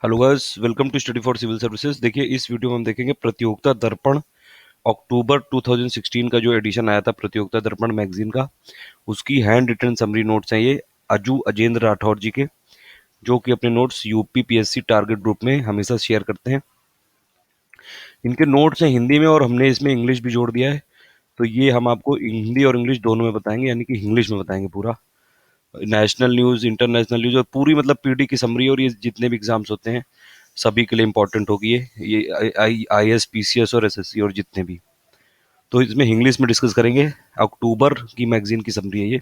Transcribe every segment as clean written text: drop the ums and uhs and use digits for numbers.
Hello guys, welcome to study for civil services. देखिए, इस video में हम देखेंगे प्रतियोगिता दर्पण अक्टूबर 2016 का जो एडिशन आया था प्रतियोगिता दर्पण मैगजीन का, उसकी हैंड रिटन समरी नोट्स हैं ये अजू अजेंद्र राठौर जी के, जो कि अपने notes UP PSC target group में हमेशा शेयर करते हैं। इनके नोट्स हैं हिंदी में और हमने इसमें इंग्लिश भी जोड़ दिया है, तो ये हम आपको हिंदी और इंग्लिश दोनों में बताएंगे, यानी कि इंग्लिश में बताएंगे पूरा नेशनल न्यूज़, इंटरनेशनल न्यूज़ और पूरी मतलब पीडी की समरी। और ये जितने भी एग्जाम्स होते हैं सभी के लिए इम्पोर्टेंट होगी ये I S P C S और एसएससी और जितने भी। तो इसमें इंग्लिश में डिस्कस करेंगे। अक्टूबर की मैगजीन की समरी है ये,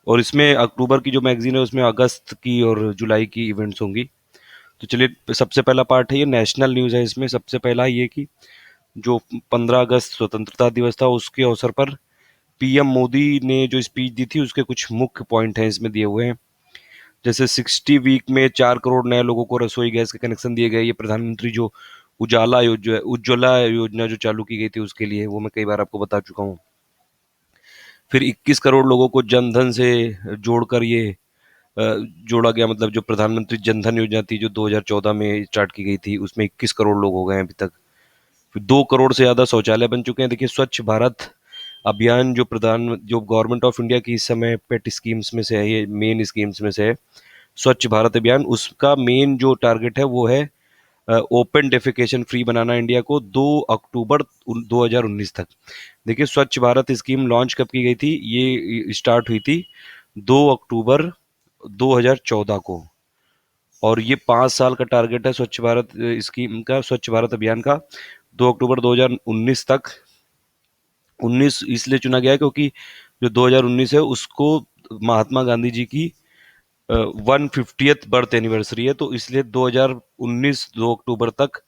और इसमें अक्टूबर की जो मैगजीन है उसमें अगस्त की और जुलाई की इवेंट्स होंगी। तो चलिए, सबसे पहला पार्ट है ये नेशनल न्यूज़ है। इसमें सबसे पहला ये कि जो 15 अगस्त स्वतंत्रता दिवस था उसके अवसर पर पीएम मोदी ने जो स्पीच दी थी उसके कुछ मुख्य पॉइंट हैं इसमें दिए हुए हैं। जैसे 60 वीक में 4 करोड़ नए लोगों को रसोई गैस के कनेक्शन दिए गए। ये प्रधानमंत्री जो उज्ज्वला योजना जो चालू की गई थी उसके लिए, वो मैं कई बार आपको बता चुका हूँ। फिर 21 करोड़ लोगों को जन धन से जोड़कर ये जोड़ा गया, मतलब जो प्रधानमंत्री जन धन योजना थी जो 2014 में स्टार्ट की गई थी, उसमें 21 करोड़ लोग हो गए हैं अभी तक। फिर 2 करोड़ से ज्यादा शौचालय बन चुके हैं। देखिए, स्वच्छ भारत अभियान जो गवर्नमेंट ऑफ इंडिया की इस समय पेट स्कीम्स में से है, ये मेन स्कीम्स में से है स्वच्छ भारत अभियान। उसका मेन जो टारगेट है वो है ओपन डेफिकेशन फ्री बनाना इंडिया को 2 अक्टूबर 2019 तक। देखिए, स्वच्छ भारत स्कीम लॉन्च कब की गई थी? ये स्टार्ट हुई थी 2 अक्टूबर 2014 को, और ये 5 साल का टारगेट है स्वच्छ भारत स्कीम का, स्वच्छ भारत अभियान का, 2 अक्टूबर 2019 तक। 19 इसलिए चुना गया है क्योंकि जो 2019 है उसको महात्मा गांधी जी की 150th बर्थ एनिवर्सरी है, तो इसलिए 2019 2 अक्टूबर तक,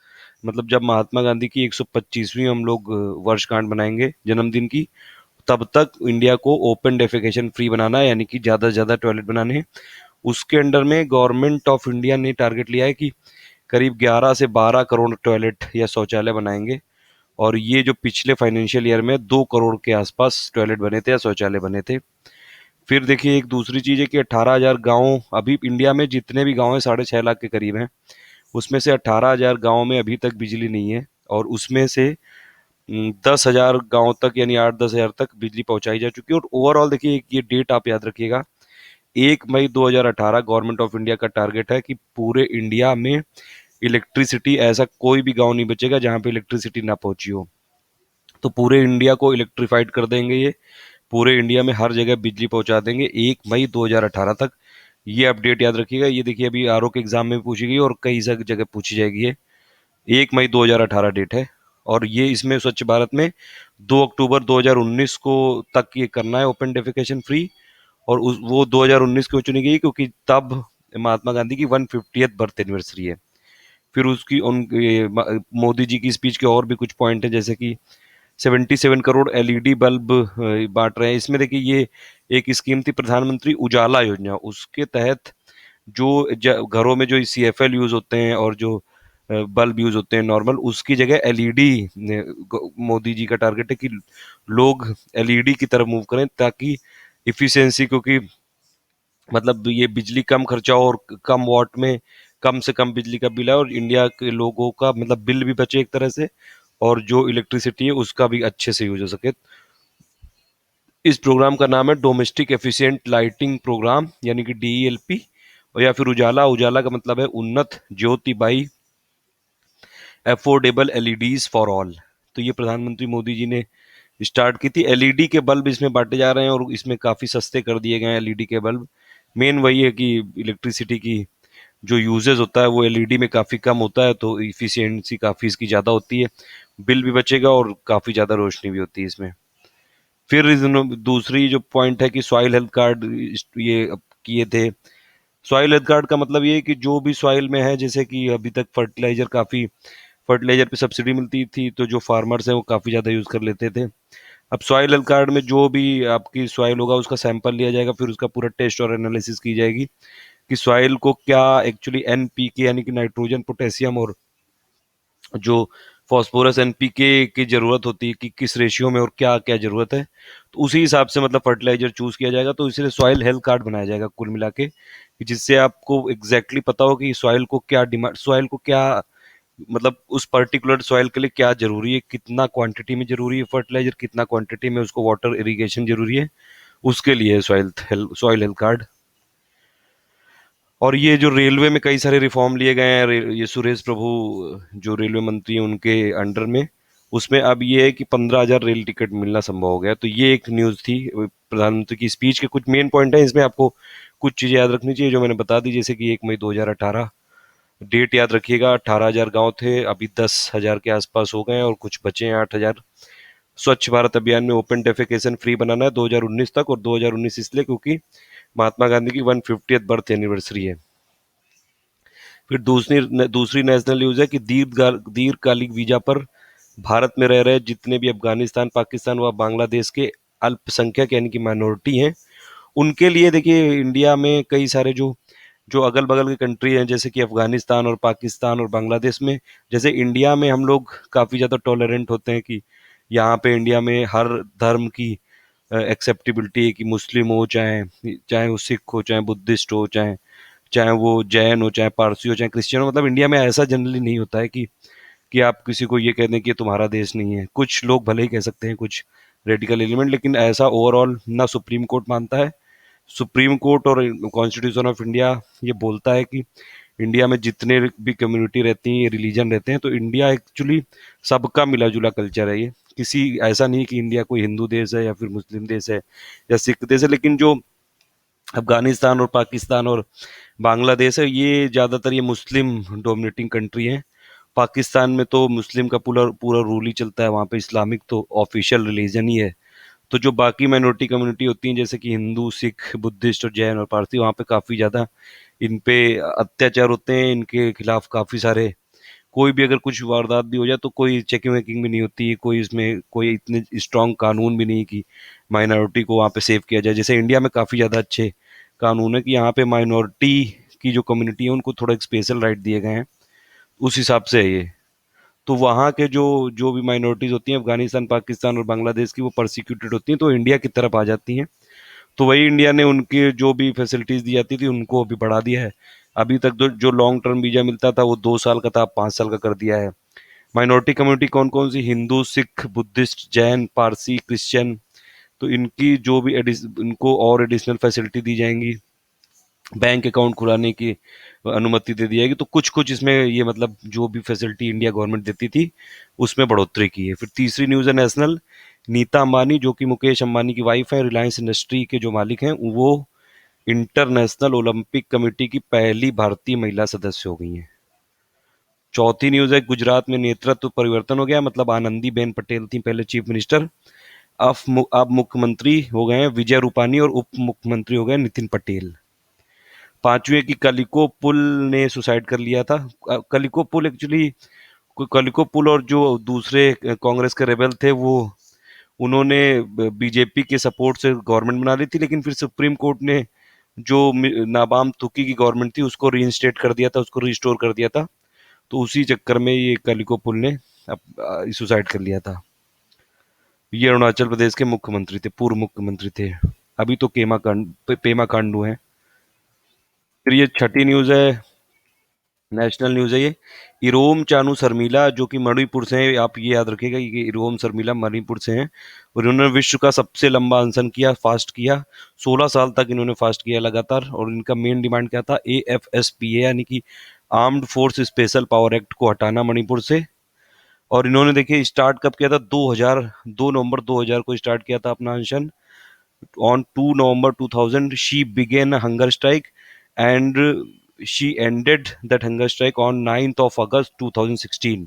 मतलब जब महात्मा गांधी की 125वीं हम लोग वर्षगांठ मनाएंगे जन्मदिन की, तब तक इंडिया को ओपन डेफिकेशन फ्री बनाना है, यानी कि ज़्यादा से ज़्यादा टॉयलेट बनाने हैं। उसके अंडर में गवर्नमेंट ऑफ इंडिया ने टारगेट लिया है कि करीब 11 से 12 करोड़ टॉयलेट या शौचालय बनाएंगे। और ये जो पिछले फाइनेंशियल ईयर में 2 करोड़ के आसपास टॉयलेट बने थे या शौचालय बने थे। फिर देखिए, एक दूसरी चीज़ है कि 18,000 गाँव, अभी इंडिया में जितने भी गाँव हैं 6.5 लाख के करीब हैं, उसमें से 18,000 गाँव में अभी तक बिजली नहीं है, और उसमें से 10,000 गाँव तक, यानी 8-10 हज़ार तक बिजली पहुंचाई जा चुकी है। और ओवरऑल देखिए, ये डेट आप याद रखिएगा, 1 मई 2018 गवर्नमेंट ऑफ इंडिया का टारगेट है कि पूरे इंडिया में इलेक्ट्रिसिटी, ऐसा कोई भी गांव नहीं बचेगा जहां पे इलेक्ट्रिसिटी ना पहुंची हो। तो पूरे इंडिया को इलेक्ट्रीफाइड कर देंगे ये, पूरे इंडिया में हर जगह बिजली पहुंचा देंगे 1 मई 2018 तक। ये अपडेट याद रखिएगा। ये देखिए, अभी आरओ के एग्जाम में पूछी गई और कई जगह पूछी जाएगी ये। 1 मई 2018 डेट है, और ये इसमें स्वच्छ भारत में 2 अक्टूबर 2019 को तक ये करना है ओपन डेफिकेशन फ्री। और वो 2019 क्यों चुनी गई? क्योंकि तब महात्मा गांधी की 150th बर्थ एनिवर्सरी है। फिर उसकी मोदी जी की स्पीच के और भी कुछ पॉइंट है, जैसे कि 77 करोड़ एलईडी बल्ब बांट रहे हैं। इसमें देखिए, ये एक स्कीम थी प्रधानमंत्री उजाला योजना, उसके तहत जो घरों में जो सीएफएल यूज होते हैं और जो बल्ब यूज होते हैं नॉर्मल, उसकी जगह एलईडी, मोदी जी का टारगेट है कि लोग एलईडी की तरफ मूव करें, ताकि इफिशियंसी, क्योंकि मतलब ये बिजली कम खर्चा हो और कम वाट में कम से कम बिजली का बिल है, और इंडिया के लोगों का मतलब बिल भी बचे एक तरह से, और जो इलेक्ट्रिसिटी है उसका भी अच्छे से यूज हो सके। इस प्रोग्राम का नाम है डोमेस्टिक एफिशिएंट लाइटिंग प्रोग्राम, यानी कि डीईएलपी, और या फिर उजाला। उजाला का मतलब है Unnat Jyoti by affordable LEDs for all. तो ये प्रधानमंत्री मोदी जी ने स्टार्ट की थी। एलईडी के बल्ब इसमें बांटे जा रहे हैं और इसमें काफ़ी सस्ते कर दिए गए हैं एलईडी के बल्ब। मेन वही है कि इलेक्ट्रिसिटी की जो यूजेस होता है वो एलईडी में काफ़ी कम होता है, तो इफिशियंसी काफ़ी इसकी ज़्यादा होती है, बिल भी बचेगा और काफ़ी ज़्यादा रोशनी भी होती है इसमें। फिर दूसरी जो पॉइंट है कि सॉइल हेल्थ कार्ड ये किए थे। सॉइल हेल्थ कार्ड का मतलब ये है कि जो भी सॉइल में है, जैसे कि अभी तक फर्टिलाइजर पे सब्सिडी मिलती थी, तो जो फार्मर्स हैं वो काफ़ी ज़्यादा यूज़ कर लेते थे। अब सॉइल हेल्थ कार्ड में जो भी आपकी सॉइल होगा उसका सैंपल लिया जाएगा, फिर उसका पूरा टेस्ट और एनालिसिस की जाएगी कि सॉइल को क्या एक्चुअली एनपीके, यानी कि नाइट्रोजन, पोटेशियम, और जो फास्फोरस एनपीके की जरूरत होती है कि किस रेशियो में और क्या क्या जरूरत है, तो उसी हिसाब से मतलब फर्टिलाइजर चूज किया जाएगा। तो इसलिए सॉइल हेल्थ कार्ड बनाया जाएगा कुल मिला के, कि जिससे आपको एग्जैक्टली exactly पता हो कि सॉइल को क्या डिमांड, सॉइल को क्या मतलब उस पर्टिकुलर सॉइल के लिए क्या जरूरी है, कितना क्वांटिटी में जरूरी है फर्टिलाइजर, कितना क्वांटिटी में उसको वाटर इरिगेशन जरूरी है, उसके लिए सॉइल हेल्थ कार्ड। और ये जो रेलवे में कई सारे रिफॉर्म लिए गए हैं, ये सुरेश प्रभु जो रेलवे मंत्री हैं उनके अंडर में, उसमें अब ये है कि 15,000 रेल टिकट मिलना संभव हो गया। तो ये एक न्यूज़ थी प्रधानमंत्री की स्पीच के, कुछ मेन पॉइंट है इसमें, आपको कुछ चीज़ें याद रखनी चाहिए जो मैंने बता दी, जैसे कि 1 मई 2018, डेट याद रखिएगा। 18,000 गाँव थे, अभी 10,000 के आसपास हो गए हैं और कुछ बचे हैं 8,000। स्वच्छ भारत अभियान में ओपन डेफिकेशन फ्री बनाना है 2019 तक, और 2019 इसलिए क्योंकि महात्मा गांधी की 150th बर्थ एनिवर्सरी है। फिर दूसरी नेशनल न्यूज है कि दीर्घकालिक वीजा पर भारत में रह रहे जितने भी अफगानिस्तान, पाकिस्तान व बांग्लादेश के अल्पसंख्यक यानी कि माइनॉरिटी हैं, उनके लिए देखिए इंडिया में कई सारे जो जो अगल बगल के कंट्री हैं, जैसे कि अफगानिस्तान और पाकिस्तान और बांग्लादेश में, जैसे इंडिया में हम लोग काफ़ी ज़्यादा टॉलरेंट होते हैं कि यहाँ पे इंडिया में हर धर्म की एक्सेप्टेबिलिटी है, कि मुस्लिम हो, चाहे चाहे वो सिख हो, चाहे बुद्धिस्ट हो, चाहे चाहे वो जैन हो, चाहे पारसी हो, चाहे क्रिश्चियन हो। मतलब इंडिया में ऐसा जनरली नहीं होता है कि आप किसी को ये कह दें कि ये तुम्हारा देश नहीं है। कुछ लोग भले ही कह सकते हैं, कुछ रेडिकल एलिमेंट, लेकिन ऐसा ओवरऑल ना सुप्रीम कोर्ट मानता है। सुप्रीम कोर्ट और कॉन्स्टिट्यूशन ऑफ इंडिया ये बोलता है कि इंडिया में जितने भी कम्युनिटी रहती हैं, रिलीजन रहते हैं, तो इंडिया एक्चुअली सबका मिला जुला कल्चर है। ये किसी ऐसा नहीं कि इंडिया कोई हिंदू देश है या फिर मुस्लिम देश है या सिख देश है, लेकिन जो अफगानिस्तान और पाकिस्तान और बांग्लादेश है, ये ज़्यादातर ये मुस्लिम डोमिनेटिंग कंट्री है। पाकिस्तान में तो मुस्लिम का पूरा पूरा रूल ही चलता है, वहाँ पे इस्लामिक तो ऑफिशियल रिलीजन ही है। तो जो बाकी माइनॉरिटी कम्युनिटी होती हैं, जैसे कि हिंदू, सिख, बुद्धिस्ट और जैन और पारसी, वहाँ पे काफ़ी ज़्यादा इन पे अत्याचार होते हैं, इनके खिलाफ काफ़ी सारे, कोई भी अगर कुछ वारदात भी हो जाए तो कोई चेकिंग वेकिंग भी नहीं होती है, कोई इसमें कोई इतने स्ट्रांग कानून भी नहीं कि माइनॉरिटी को वहाँ पे सेव किया जाए। जैसे इंडिया में काफ़ी ज़्यादा अच्छे कानून है कि यहाँ पे माइनॉरिटी की जो कम्युनिटी है उनको थोड़ा एक स्पेशल राइट दिए गए हैं, उस हिसाब से है ये। तो वहाँ के जो जो भी माइनॉरिटीज़ होती हैं अफगानिस्तान, पाकिस्तान और बांग्लादेश की, वो परसिक्यूटेड होती हैं, तो इंडिया की तरफ आ जाती हैं। तो वही इंडिया ने उनके जो भी फैसिलिटीज़ दी जाती थी उनको अभी बढ़ा दिया है। अभी तक जो लॉन्ग टर्म वीज़ा मिलता था वो 2 साल का था, अब 5 साल का कर दिया है। माइनॉरिटी कम्युनिटी कौन कौन सी? Hindu, Sikh, Buddhist, Jain, Parsi, Christian. तो इनकी जो भी इनको और एडिशनल फैसिलिटी दी जाएंगी, बैंक अकाउंट खुलाने की अनुमति दे दी जाएगी। तो कुछ कुछ इसमें ये मतलब जो भी फैसिलिटी इंडिया गवर्नमेंट देती थी उसमें बढ़ोतरी की है। फिर तीसरी न्यूज़ है नेशनल, नीता अंबानी जो कि मुकेश अंबानी की वाइफ है, रिलायंस इंडस्ट्री के जो मालिक हैं, वो इंटरनेशनल ओलंपिक कमेटी की पहली भारतीय महिला सदस्य हो गई हैं। चौथी न्यूज़ है, गुजरात में नेतृत्व परिवर्तन हो गया, मतलब आनंदीबेन पटेल थी पहले चीफ मिनिस्टर, अब मुख्यमंत्री हो गए हैं विजय रूपानी और उप मुख्यमंत्री हो गए नितिन पटेल। पांचवी है कि कलिको पुल ने सुसाइड कर लिया था। कलिको पुल एक्चुअली, कलिको पुल और जो दूसरे कांग्रेस के रेबल थे वो, उन्होंने बीजेपी के सपोर्ट से गवर्नमेंट बना ली थी, लेकिन फिर सुप्रीम कोर्ट ने जो नाबाम तुकी की गवर्नमेंट थी उसको रीइंस्टेट कर दिया था, उसको रिस्टोर कर दिया था। तो उसी चक्कर में ये कलिको पुल ने सुसाइड कर लिया था। ये अरुणाचल प्रदेश के मुख्यमंत्री थे, पूर्व मुख्यमंत्री थे। अभी तो पेमा खांडू हैं। फिर ये छठी न्यूज़ है, नेशनल न्यूज़ है ये, इरोम चानू शर्मिला जो कि मणिपुर से हैं, आप ये याद रखिएगा कि इरोम शर्मिला मणिपुर से हैं, और इन्होंने विश्व का सबसे लंबा अनशन किया, फास्ट किया। 16 साल तक इन्होंने फास्ट किया लगातार, और इनका मेन डिमांड क्या था? AFSPA यानी कि armed force special power act को हटाना मणिपुर से। और इन्होंने देखिए स्टार्ट कब किया था? 2 नवंबर 2000 को स्टार्ट किया था अपना अनशन। On 2 November 2000, she began a hunger strike, and she ended that hunger strike on 9th of August 2016.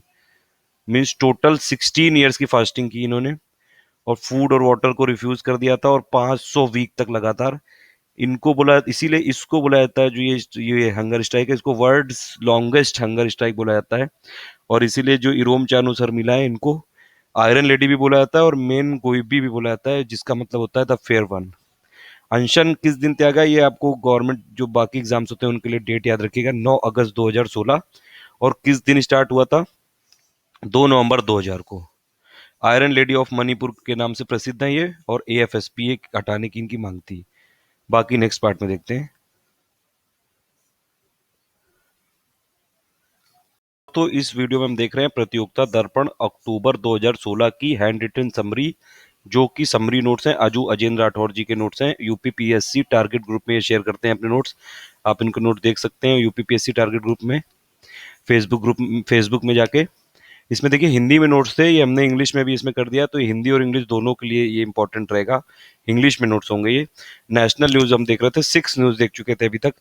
Means total 16 years की फास्टिंग की इन्होंने, और फूड और वाटर को रिफ्यूज कर दिया था, और 500 वीक तक लगातार। इनको बोला, इसीलिए इसको बोला जाता है, जो ये हंगर स्ट्राइक है, इसको वर्ल्ड्स लॉन्गेस्ट हंगर स्ट्राइक बोला जाता है। और इसीलिए जो इरोम चानू शर्मिला है इनको आयरन लेडी भी बोला जाता है, और मेन गोइबी भी बोला जाता है, जिसका मतलब होता है द फेयर वन। अनशन किस दिन त्यागा, ये आपको गवर्नमेंट जो बाकी एग्जाम्स होते हैं उनके लिए डेट याद रखिएगा, 9 अगस्त 2016। और किस दिन स्टार्ट हुआ था? 2 नवंबर 2000 को। आयरन लेडी ऑफ मणिपुर के नाम से प्रसिद्ध है ये, और एएफएसपीए हटाने की इनकी मांग थी। बाकी नेक्स्ट पार्ट में देखते हैं। तो इस वीडियो में हम देख रहे हैं प्रतियोगिता दर्पण अक्टूबर 2016 की हैंड रिटन समरी, जो कि समरी नोट्स हैं। अजू अजेंद्र राठौर जी के नोट्स हैं। यूपीपीएससी टारगेट ग्रुप में ये शेयर करते हैं अपने नोट्स। आप इनको नोट देख सकते हैं यूपीपीएससी टारगेट ग्रुप में, फेसबुक में जाके। इसमें देखिए हिंदी में नोट्स थे, ये हमने इंग्लिश में भी इसमें कर दिया, तो ये हिंदी और इंग्लिश दोनों के लिए ये इंपॉर्टेंट रहेगा। इंग्लिश में नोट्स होंगे ये। नेशनल न्यूज हम देख रहे थे, 6 न्यूज देख चुके थे अभी तक।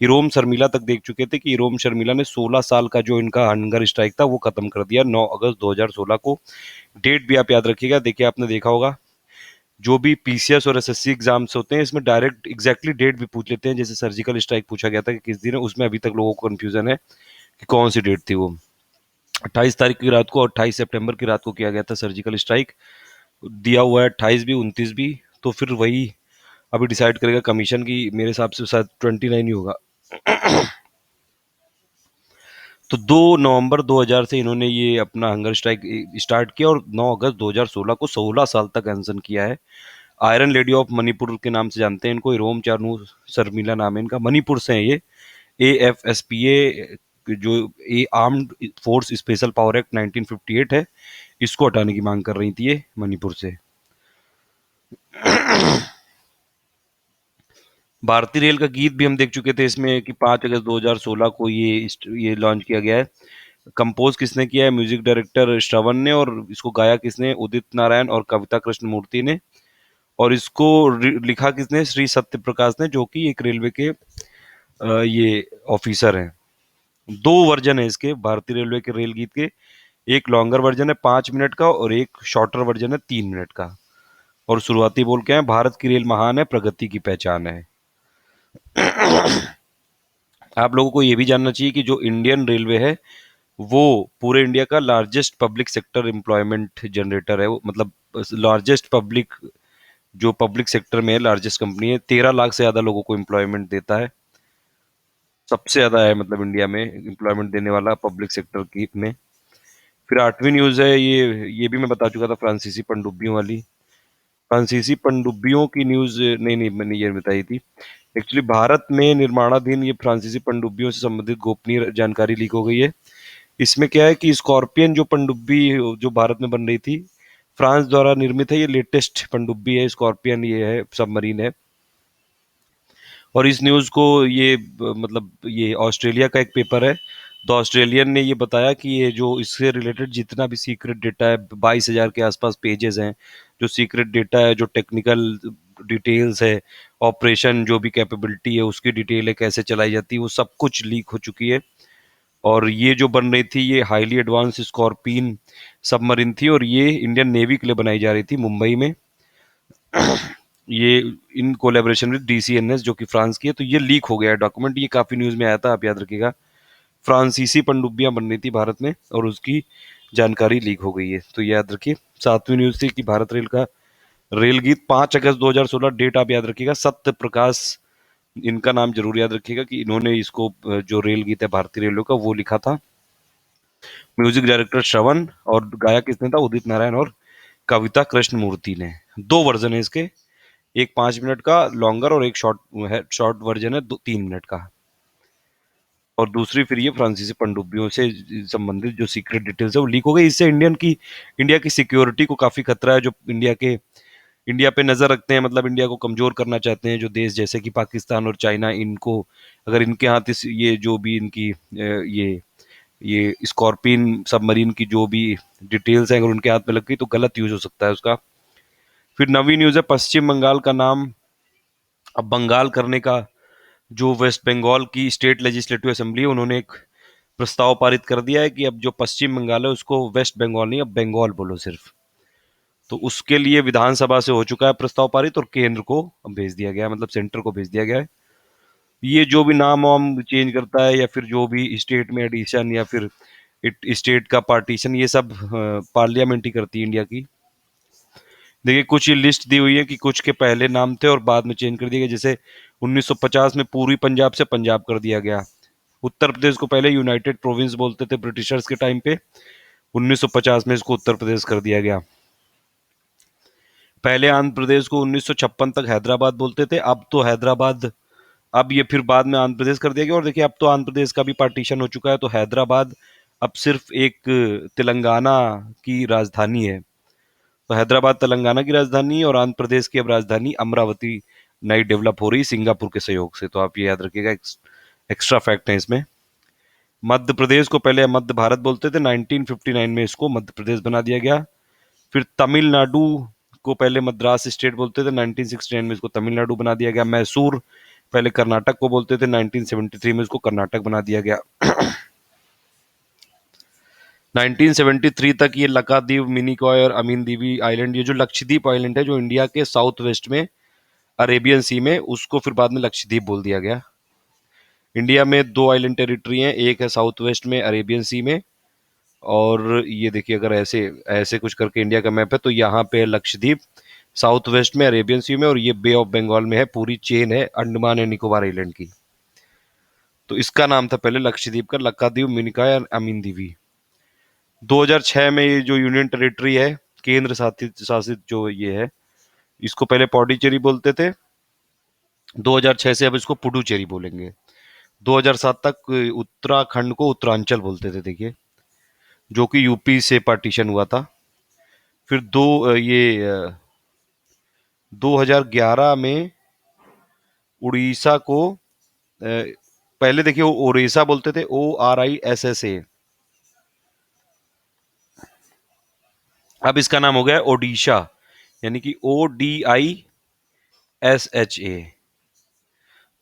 इरोम शर्मिला तक देख चुके थे कि इरोम शर्मिला ने 16 साल का जो इनका हंगर स्ट्राइक था वो खत्म कर दिया 9 अगस्त 2016 को। डेट भी आप याद रखिएगा। देखिए आपने देखा होगा जो भी पीसीएस और एसएससी एग्जाम्स होते हैं इसमें डायरेक्ट एग्जैक्टली डेट भी पूछ लेते हैं। जैसे सर्जिकल स्ट्राइक पूछा गया था कि किस दिन है, उसमें अभी तक लोगों को कंफ्यूजन है कि कौन सी डेट थी वो। 28 तारीख की रात को और 28 सितंबर की रात को किया गया था सर्जिकल स्ट्राइक। दिया हुआ है 28 भी 29 भी, तो फिर वही अभी डिसाइड करेगा कमीशन की। मेरे हिसाब से शायद 29 ही होगा। तो 2 नवंबर 2000 से इन्होंने ये अपना हंगर स्ट्राइक स्टार्ट किया और 9 अगस्त 2016 को 16 साल तक अनशन किया है। आयरन लेडी ऑफ मणिपुर के नाम से जानते हैं इनको। इरोम चानू शर्मिला नाम है इनका, मणिपुर से हैं ये। एएफएसपीए जो a armed force special power act 1958 है, इसको हटाने की मांग कर रही थी ये मणिपुर से। भारतीय रेल का गीत भी हम देख चुके थे इसमें कि 5 अगस्त 2016 को ये लॉन्च किया गया है। कंपोज किसने किया है? म्यूजिक डायरेक्टर श्रवण ने। और इसको गाया किसने? उदित नारायण और कविता कृष्ण मूर्ति ने। और इसको लिखा किसने? श्री सत्य प्रकाश ने, जो कि एक रेलवे के ये ऑफिसर हैं। 2 वर्जन है इसके भारतीय रेलवे के रेल गीत के। एक लॉन्गर वर्जन है 5 मिनट का और एक शॉर्टर वर्जन है 3 मिनट का। और शुरुआती बोल क्या है? भारत की रेल महान है, प्रगति की पहचान है। आप लोगों को ये भी जानना चाहिए कि जो इंडियन रेलवे है वो पूरे इंडिया का largest public sector employment generator है। वो मतलब लार्जेस्ट पब्लिक, जो पब्लिक सेक्टर में है लार्जेस्ट कंपनी है। 13 लाख से ज्यादा लोगों को एम्प्लॉयमेंट देता है। सबसे ज्यादा है मतलब इंडिया में एम्प्लॉयमेंट देने वाला पब्लिक सेक्टर की में। फिर 8वीं न्यूज है ये भी मैं बता चुका था, फ्रांसीसी पनडुब्बियों वाली। फ्रांसीसी पनडुब्बियों की न्यूज नहीं नहीं मैंने ये बताई थी। एक्चुअली भारत में निर्माणाधीन ये फ्रांसीसी पनडुब्बियों से संबंधित गोपनीय जानकारी लीक हो गई है। इसमें क्या है कि स्कॉर्पियन जो पनडुब्बी जो भारत में बन रही थी, फ्रांस द्वारा निर्मित है। ये लेटेस्ट पनडुब्बी है स्कॉर्पियन, ये है सबमरीन है। और इस न्यूज़ को मतलब ये ऑस्ट्रेलिया का एक पेपर है, द ऑस्ट्रेलियन ने ये बताया कि ये जो इससे रिलेटेड जितना भी सीक्रेट डेटा है, 22,000 के आसपास पेजेस हैं, जो सीक्रेट डेटा है, जो टेक्निकल डिटेल्स है, ऑपरेशन जो भी कैपेबिलिटी है उसकी डिटेल है, कैसे चलाई जाती है, वो सब कुछ लीक हो चुकी है। और ये जो बन रही थी ये हाईली एडवांस स्कॉर्पियन सबमरीन थी और ये इंडियन नेवी के लिए बनाई जा रही थी मुंबई में। ये इन कोलेबोरेशन विद डीसीएनएस जो कि फ्रांस की है। तो ये लीक हो गया है डॉक्यूमेंट, ये काफी न्यूज में आया था, आप याद रखिएगा। फ्रांसीसी पनडुब्बियां बन रही थी भारत में और उसकी जानकारी लीक हो गई है, तो याद रखिए। 7वीं न्यूज थी कि भारत रेल का रेल गीत 5 अगस्त 2016, डेट आप याद रखिएगा। सत्य प्रकाश इनका नाम जरूर याद रखिएगा कि इन्होंने इसको जो रेल गीत है भारतीय रेलवे का वो लिखा था। म्यूजिक डायरेक्टर श्रवण, और गायक किसने था? उदित नारायण और कविता कृष्ण मूर्ति ने। 2 वर्जन है इसके, एक 5 मिनट का लॉन्गर और एक शॉर्ट वर्जन है 3 मिनट का। और दूसरी फिर ये फ्रांसीसी पनडुब्बियों से संबंधित जो सीक्रेट डिटेल्स है वो लीक हो गई। इससे इंडिया की सिक्योरिटी को काफी खतरा है। जो इंडिया पे नजर रखते हैं, मतलब इंडिया को कमजोर करना चाहते हैं जो देश जैसे कि पाकिस्तान और चाइना, इनको अगर इनके हाथ ये जो भी इनकी ये स्कॉर्पियन सबमरीन की जो भी डिटेल्स हैं अगर उनके हाथ में लग गई तो गलत यूज हो सकता है उसका। फिर नवी न्यूज है पश्चिम बंगाल का नाम अब बंगाल करने का। जो वेस्ट बंगाल की स्टेट लेजिस्लेटिव असेंबली है उन्होंने एक प्रस्ताव पारित कर दिया है कि अब जो पश्चिम बंगाल है उसको वेस्ट बंगाल नहीं, अब बंगाल बोलो सिर्फ। तो उसके लिए विधानसभा से हो चुका है प्रस्ताव पारित और केंद्र को भेज दिया गया है, मतलब सेंटर को भेज दिया गया है। ये जो भी नाम वाम चेंज करता है या फिर जो भी स्टेट में एडिशन या फिर स्टेट का पार्टीशन, ये सब पार्लियामेंट ही करती है इंडिया की। देखिए कुछ ये लिस्ट दी हुई है कि कुछ के पहले नाम थे और बाद में चेंज कर दिए गए। जैसे 1950 में पूर्वी पंजाब से पंजाब कर दिया गया। उत्तर प्रदेश को पहले यूनाइटेड प्रोविंस बोलते थे ब्रिटिशर्स के टाइम पे। 1950 में इसको उत्तर प्रदेश कर दिया गया। पहले आंध्र प्रदेश को 1956 तक हैदराबाद बोलते थे, अब तो हैदराबाद, अब ये फिर बाद में आंध्र प्रदेश कर दिया गया। और देखिए अब तो आंध्र प्रदेश का भी पार्टीशन हो चुका है, तो हैदराबाद अब सिर्फ एक तेलंगाना की राजधानी है। तो हैदराबाद तेलंगाना की राजधानी है और आंध्र प्रदेश की अब राजधानी अमरावती नई डेवलप हो रही सिंगापुर के सहयोग से। तो आप ये याद रखिएगा, एक्स्ट्रा फैक्ट है इसमें। मध्य प्रदेश को पहले मध्य भारत बोलते थे, 1959 में इसको मध्य प्रदेश बना दिया गया। फिर तमिलनाडु को पहले मद्रास स्टेट बोलते थे, 1969 में इसको तमिलनाडु बना दिया गया। मैसूर पहले कर्नाटक को बोलते थे, 1973 में इसको कर्नाटक बना दिया गया। 1973 तक ये लक्षद्वीप, मिनिकॉय और अमीन दीवी आइलैंड, ये जो लक्षद्वीप आइलैंड है जो इंडिया के साउथ वेस्ट में अरेबियन सी में, उसको फिर बाद में लक्षद्वीप बोल दिया गया। इंडिया में दो आइलैंड टेरिटरी हैं, एक है साउथ वेस्ट में अरेबियन सी में, और ये देखिए अगर ऐसे ऐसे कुछ करके इंडिया का मैप है तो यहाँ पे लक्षद्वीप साउथ वेस्ट में अरेबियन सी में, और ये बे ऑफ बंगाल में है, पूरी चेन है अंडमान एंड निकोबार आइलैंड की। तो इसका नाम था पहले लक्षद्वीप का, लक्षद्वीप, मिनिकॉय और अमीन दीवी। 2006 में ये जो यूनियन टेरिटरी है, केंद्र शासित शासित जो ये है, इसको पहले पौडीचेरी बोलते थे, 2006 से अब इसको पुडुचेरी बोलेंगे। 2007 तक उत्तराखंड को उत्तरांचल बोलते थे, देखिए, जो कि यूपी से पार्टीशन हुआ था। फिर 2011 में उड़ीसा को पहले देखिए ओडिशा बोलते थे, ORISSA, अब इसका नाम हो गया ओडिशा, यानी कि ODISHA।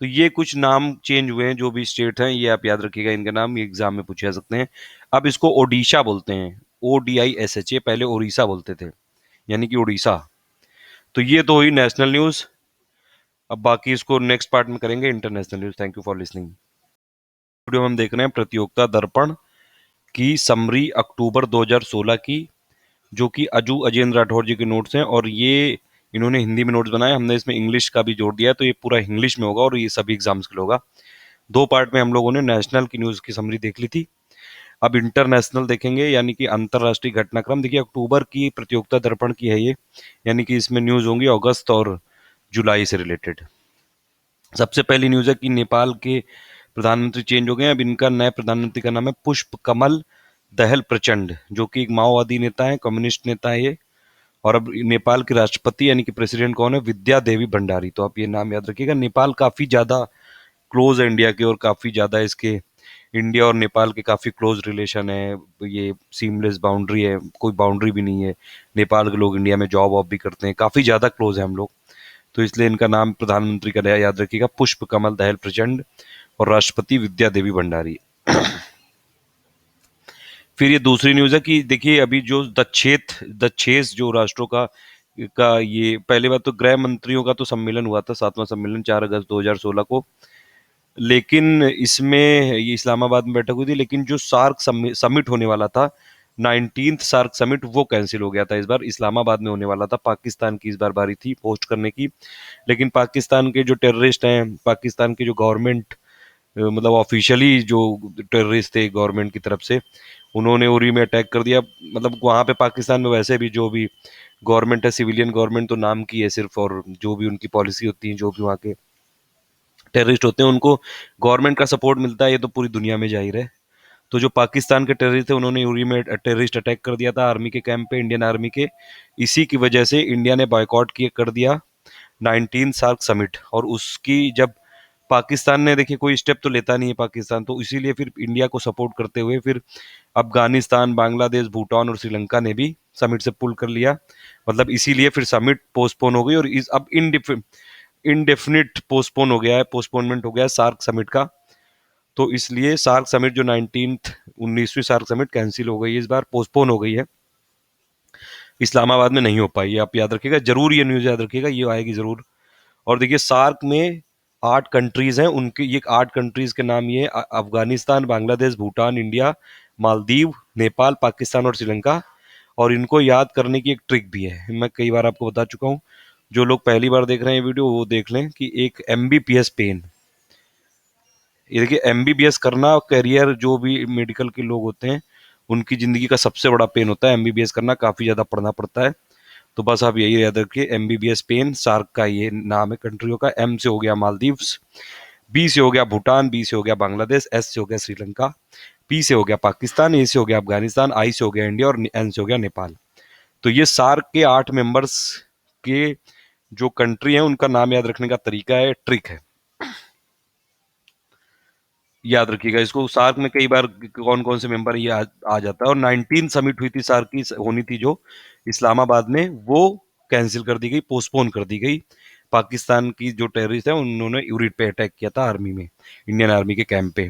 तो ये कुछ नाम चेंज हुए हैं, जो भी स्टेट हैं ये आप याद रखिएगा, इनके नाम ये एग्जाम में पूछे जा सकते हैं। अब इसको ओडिशा बोलते हैं, ODISHA, पहले ओडिशा बोलते थे, यानी कि उड़ीसा। तो ये तो हुई नेशनल न्यूज। अब बाकी इसको नेक्स्ट पार्ट में करेंगे international news. Thank you for listening. Video में हम देख रहे हैं प्रतियोगिता दर्पण की समरी अक्टूबर 2016 की, जो कि अजू अजेंद्र राठौर जी के नोट्स हैं, और ये इन्होंने हिंदी में नोट्स बनाए, हमने इसमें इंग्लिश का भी जोड़ दिया है, तो ये पूरा इंग्लिश में होगा और ये सभी एग्जाम्स के लिए होगा। दो पार्ट में हम लोगों ने नेशनल की न्यूज की समरी देख ली थी, अब इंटरनेशनल देखेंगे, यानी कि अंतरराष्ट्रीय घटनाक्रम। देखिए अक्टूबर की प्रतियोगिता दर्पण की है ये, यानी कि इसमें न्यूज होंगी अगस्त और जुलाई से रिलेटेड। सबसे पहली न्यूज है कि नेपाल के प्रधानमंत्री चेंज हो गए हैं, अब इनका नए प्रधानमंत्री का नाम है पुष्प कमल दहल प्रचंड, जो कि एक माओवादी नेता है, कम्युनिस्ट नेता है ये। और अब नेपाल के राष्ट्रपति यानी कि प्रेसिडेंट कौन है? विद्या देवी भंडारी। तो आप ये नाम याद रखिएगा। नेपाल काफी ज्यादा क्लोज है इंडिया के, और काफी ज्यादा इसके इंडिया और नेपाल के काफी क्लोज रिलेशन है, ये सीमलेस बाउंड्री है, कोई बाउंड्री भी नहीं है। नेपाल के लोग इंडिया में जॉब वॉब भी करते हैं, काफी ज्यादा क्लोज है हम लोग, तो इसलिए इनका नाम प्रधानमंत्री का नया याद रखिएगा, पुष्प कमल दहल प्रचंड, और राष्ट्रपति विद्या देवी भंडारी। फिर ये दूसरी न्यूज है कि देखिए अभी जो दक्षेस जो राष्ट्रों का ये पहले बात तो गृह मंत्रियों का तो सम्मेलन हुआ था, 7वां सम्मेलन 4 अगस्त 2016 को, लेकिन इसमें ये इस्लामाबाद में बैठक हुई थी, लेकिन जो सार्क समिट होने वाला था, 19th सार्क समिट, वो कैंसिल हो गया था। इस बार इस्लामाबाद में होने वाला था, पाकिस्तान की इस बार बारी थी होस्ट करने की, लेकिन पाकिस्तान के जो टेररिस्ट हैं, पाकिस्तान के जो गवर्नमेंट मतलब ऑफिशियली जो टेररिस्ट थे गवर्नमेंट की तरफ से, उन्होंने उरी में अटैक कर दिया। मतलब वहाँ पे पाकिस्तान में वैसे भी जो भी गवर्नमेंट है, सिविलियन गवर्नमेंट तो नाम की है सिर्फ, और जो भी उनकी पॉलिसी होती है, जो भी वहाँ के टेररिस्ट होते हैं उनको गवर्नमेंट का सपोर्ट मिलता है, ये तो पूरी दुनिया में जाहिर है। तो जो पाकिस्तान के टेररिस्ट थे उन्होंने उरी में टेररिस्ट अटैक कर दिया था आर्मी के कैंप पे, इंडियन आर्मी के। इसी की वजह से इंडिया ने बॉयकॉट किया कर दिया 19 सार्क समिट। और उसकी जब पाकिस्तान ने, देखिए कोई स्टेप तो लेता नहीं है पाकिस्तान, तो इसीलिए फिर इंडिया को सपोर्ट करते हुए फिर अफगानिस्तान, बांग्लादेश, भूटान और श्रीलंका ने भी समिट से पुल कर लिया। मतलब इसीलिए फिर समिट पोस्टपोन हो गई, और इस अब इनडेफिनिट पोस्टपोन हो गया है, पोस्टपोनमेंट हो गया है सार्क समिट का। तो इसलिए सार्क समिट जो 19वीं सार्क समिट कैंसिल हो गई है, इस बार पोस्टपोन हो गई है, इस्लामाबाद में नहीं हो पाई है। आप याद रखिएगा, जरूर ये न्यूज याद रखिएगा, ये आएगी जरूर। और देखिए सार्क में 8 कंट्रीज हैं, उनके ये 8 कंट्रीज के नाम ये अफगानिस्तान, बांग्लादेश, भूटान, इंडिया, मालदीव, नेपाल, पाकिस्तान और श्रीलंका। और इनको याद करने की एक ट्रिक भी है, मैं कई बार आपको बता चुका हूँ, जो लोग पहली बार देख रहे हैं वीडियो वो देख लें, कि एक MBBS पेन, ये देखिए MBBS करना, करियर जो भी मेडिकल के लोग होते हैं उनकी ज़िंदगी का सबसे बड़ा पेन होता है एमबीबीएस करना, काफ़ी ज़्यादा पढ़ना पड़ता है। तो बस आप यही याद रखिए, एमबीबीएस पेन, सार्क का ये नाम है कंट्रियों का। एम से हो गया मालदीव्स, बी से हो गया भूटान, बी से हो गया बांग्लादेश, एस से हो गया श्रीलंका, पी से हो गया पाकिस्तान, ए से हो गया अफगानिस्तान, आई से हो गया इंडिया और एन से हो गया नेपाल। तो ये सार्क के 8 मेंबर्स के जो कंट्री है उनका नाम याद रखने का तरीका है, ट्रिक है, याद रखिएगा इसको। सार्क में कई बार कौन कौन से मेंबर ये आ जाता है। और 19 समिट हुई थी सार्क की, होनी थी जो इस्लामाबाद में, वो कैंसिल कर दी गई, पोस्टपोन कर दी गई। पाकिस्तान की जो टेररिस्ट है उन्होंने यूरिट पे अटैक किया था आर्मी में, इंडियन आर्मी के कैंप पे।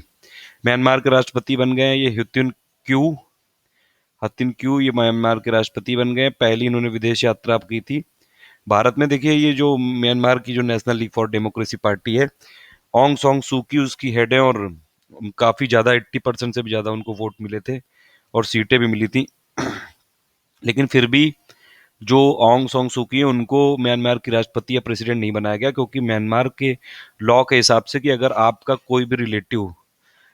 म्यांमार के राष्ट्रपति बन गए ये क्यू हतिन क्यू, ये म्यांमार के राष्ट्रपति बन गए। पहली इन्होंने विदेश यात्रा की थी भारत में। देखिए ये जो म्यांमार की जो national league for democracy party है, ऑंग सॉन्ग सूकी उसकी हेड है, और काफ़ी ज़्यादा 80% से भी ज़्यादा उनको वोट मिले थे और सीटें भी मिली थी। लेकिन फिर भी जो ऑंग सॉन्ग सूकी है उनको म्यांमार की राष्ट्रपति या प्रेसिडेंट नहीं बनाया गया, क्योंकि म्यांमार के लॉ के हिसाब से कि अगर आपका कोई भी रिलेटिव,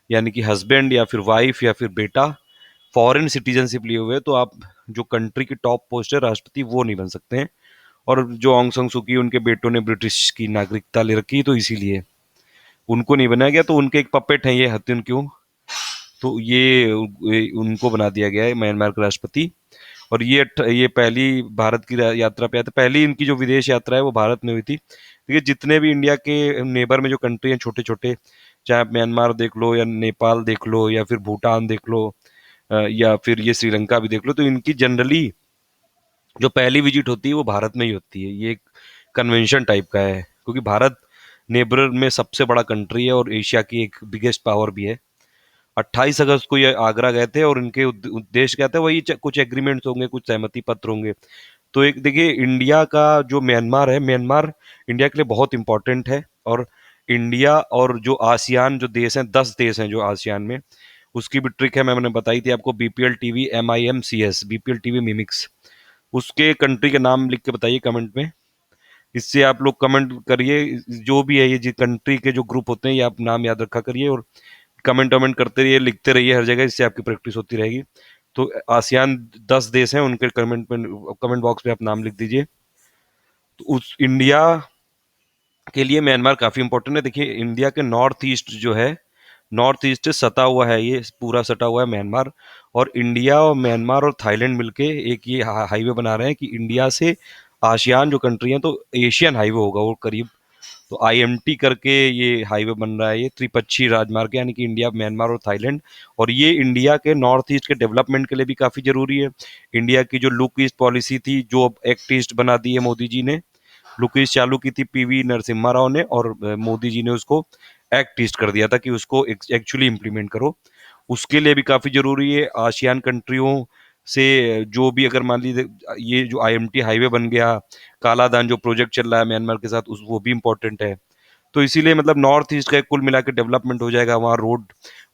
यानी कि हस्बैंड या फिर वाइफ या फिर बेटा फॉरेन सिटीजनशिप लिए हुए, तो आप जो कंट्री की टॉप पोस्ट है राष्ट्रपति, वो नहीं बन सकते हैं। और जो ऑंग सांग सूकी उनके बेटों ने ब्रिटिश की नागरिकता ले रखी, तो इसीलिए उनको नहीं बनाया गया। तो उनके एक पपेट हैं ये हतिन क्यों, तो ये उनको बना दिया गया है म्यांमार के राष्ट्रपति। और ये पहली भारत की यात्रा पे आए थे। पहली इनकी जो विदेश यात्रा है वो भारत में हुई थी। देखिए जितने भी इंडिया के नेबर में जो कंट्री हैं छोटे छोटे, चाहे आप म्यांमार देख लो या नेपाल देख लो या फिर भूटान देख लो, या फिर ये श्रीलंका भी देख लो, तो इनकी जनरली जो पहली विजिट होती है वो भारत में ही होती है। ये एक कन्वेंशन टाइप का है, क्योंकि भारत नेबर में सबसे बड़ा कंट्री है और एशिया की एक बिगेस्ट पावर भी है। 28 अगस्त को ये आगरा गए थे और इनके उद्देश्य क्या था, वही कुछ एग्रीमेंट्स होंगे, कुछ सहमति पत्र होंगे। तो एक देखिए इंडिया का जो म्यांमार है, म्यांमार इंडिया के लिए बहुत इंपॉर्टेंट है। और इंडिया और जो आसियान जो देश हैं, 10 देश हैं जो आसियान में, उसकी भी ट्रिक है, मैंने बताई थी आपको। BPL TV MIMCS, BPL TV mimics, उसके कंट्री के नाम लिख के बताइए कमेंट में। इससे आप लोग कमेंट करिए, जो भी है ये जो कंट्री के जो ग्रुप होते हैं ये आप नाम याद रखा करिए, और कमेंट वमेंट करते रहिए, लिखते रहिए हर जगह, इससे आपकी प्रैक्टिस होती रहेगी। तो आसियान 10 देश हैं, उनके कमेंट बॉक्स में आप नाम लिख दीजिए। तो उस इंडिया के लिए म्यांमार काफ़ी इंपॉर्टेंट है। देखिए इंडिया के नॉर्थ ईस्ट जो है, नॉर्थ ईस्ट से सटा हुआ है, ये पूरा सटा हुआ है म्यांमार। और इंडिया और म्यांमार और थाईलैंड मिलके एक ये हाईवे बना रहे हैं कि इंडिया से आसियान जो कंट्री है, तो एशियन हाईवे होगा वो करीब। तो IMT करके ये हाईवे बन रहा है, ये त्रिपक्षीय राजमार्ग, यानी कि इंडिया, म्यांमार और थाईलैंड। और ये इंडिया के नॉर्थ ईस्ट के डेवलपमेंट के लिए भी काफ़ी जरूरी है। इंडिया की जो लुक ईस्ट पॉलिसी थी, जो अब एक्ट ईस्ट बना दी है मोदी जी ने, लुक ईस्ट चालू की थी PV नरसिम्हा राव ने, और मोदी जी ने उसको एक्ट ईस्ट कर दिया था कि उसको एक्चुअली इम्प्लीमेंट करो। उसके लिए भी काफ़ी जरूरी है। आसियान कंट्रियों से जो भी, अगर मान लीजिए ये जो IMT हाईवे बन गया, कालादान जो प्रोजेक्ट चल रहा है म्यांमार के साथ, उस वो भी इम्पोर्टेंट है। तो इसीलिए मतलब नॉर्थ ईस्ट का कुल मिला के डेवलपमेंट हो जाएगा, वहाँ रोड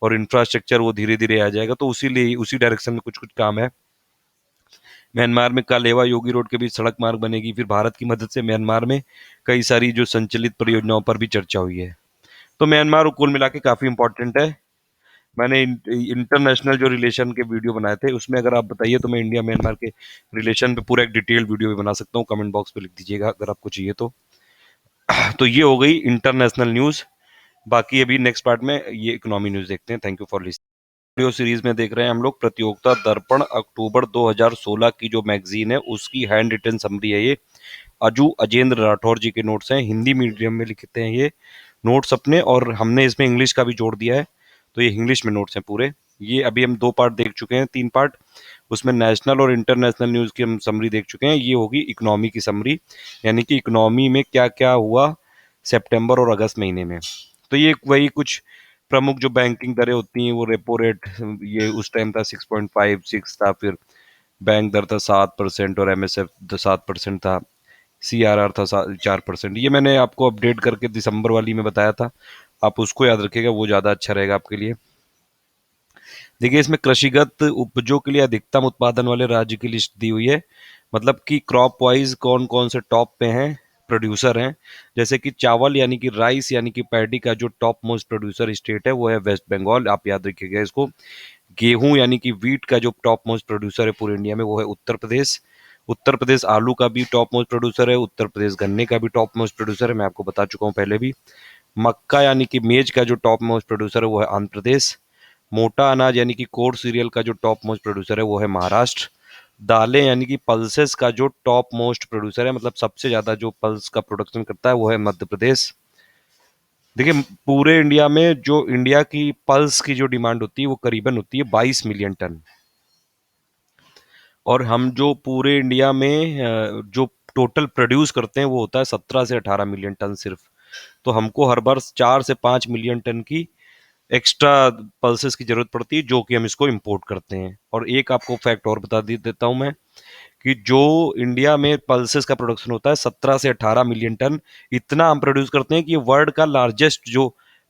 और इंफ्रास्ट्रक्चर वो धीरे धीरे आ जाएगा। तो उसी उसी डायरेक्शन में कुछ कुछ काम है। म्यांमार में कालेवा योगी रोड के बीच सड़क मार्ग बनेगी। फिर भारत की मदद से म्यांमार में कई सारी जो संचालित परियोजनाओं पर भी चर्चा हुई है। तो म्यांमार कुल मिला के काफ़ी इंपॉर्टेंट है। मैंने इंटरनेशनल जो रिलेशन के वीडियो बनाए थे, उसमें अगर आप बताइए तो मैं इंडिया म्यांमार के रिलेशन पे पूरा एक डिटेल वीडियो भी बना सकता हूँ। कमेंट बॉक्स पे लिख दीजिएगा अगर आपको चाहिए तो। तो ये हो गई इंटरनेशनल न्यूज़। बाकी अभी नेक्स्ट पार्ट में ये इकोनॉमी न्यूज़ देखते हैं। Thank you for listening. Video series में देख रहे हैं हम लोग प्रतियोगिता दर्पण अक्टूबर 2016 की जो मैगजीन है उसकी हैंड रिटन समरी है ये। अजेंद्र राठौर जी के नोट्स हैं, हिंदी मीडियम में लिखते हैं ये नोट्स अपने, और हमने इसमें इंग्लिश का भी जोड़ दिया है। तो ये इंग्लिश में नोट्स हैं पूरे। ये अभी हम 2 पार्ट देख चुके हैं, 3 पार्ट। उसमें नेशनल और इंटरनेशनल न्यूज़ की हम समरी देख चुके हैं। ये होगी इकोनॉमी की समरी, यानी कि इकोनॉमी में क्या क्या हुआ सितंबर और अगस्त महीने में। तो ये वही कुछ प्रमुख जो बैंकिंग दरें होती हैं, वो रेपो रेट ये उस टाइम था 6.56 था, फिर बैंक दर था 7% और MSF 7% था, CRR था 4%। ये मैंने आपको अपडेट करके दिसंबर वाली में बताया था, आप उसको याद रखिएगा, वो ज़्यादा अच्छा रहेगा आपके लिए। देखिए इसमें कृषिगत उपजों के लिए अधिकतम उत्पादन वाले राज्य की लिस्ट दी हुई है, मतलब कि क्रॉप वाइज कौन कौन से टॉप पे हैं, प्रोड्यूसर हैं। जैसे कि चावल यानी कि राइस यानी कि पैडी का जो टॉप मोस्ट प्रोड्यूसर स्टेट है वो है वेस्ट बंगाल, आप याद रखिएगा इसको। गेहूं यानी कि वीट का जो टॉप मोस्ट प्रोड्यूसर है पूरे इंडिया में वो है उत्तर प्रदेश। उत्तर प्रदेश आलू का भी टॉप मोस्ट प्रोड्यूसर है। उत्तर प्रदेश गन्ने का भी टॉप मोस्ट प्रोड्यूसर है, मैं आपको बता चुका हूँ पहले भी। मक्का यानी कि मेज का जो टॉप मोस्ट प्रोड्यूसर है वो है आंध्र प्रदेश। मोटा अनाज यानी कि कोर सीरियल का जो टॉप मोस्ट प्रोड्यूसर है वो है महाराष्ट्र। दालें यानी कि पल्सेस का जो टॉप मोस्ट प्रोड्यूसर है, मतलब सबसे ज्यादा जो पल्स का प्रोडक्शन करता है, वो है मध्य प्रदेश। देखिए, पूरे इंडिया में जो इंडिया की पल्स की जो डिमांड होती है वो करीबन होती है 22 मिलियन टन। और हम जो पूरे इंडिया में जो टोटल प्रोड्यूस करते हैं वो होता है 17 से 18 मिलियन टन सिर्फ। तो हमको हर बार 4 से 5 मिलियन टन की एक्स्ट्रा पल्सेस की जरूरत पड़ती है, जो कि हम इसको इंपोर्ट करते हैं। और एक आपको फैक्ट और बता देता हूं मैं, कि जो इंडिया में पल्सेस का प्रोडक्शन होता है 17 से 18 मिलियन टन, इतना हम प्रोड्यूस करते हैं कि वर्ल्ड का लार्जेस्ट जो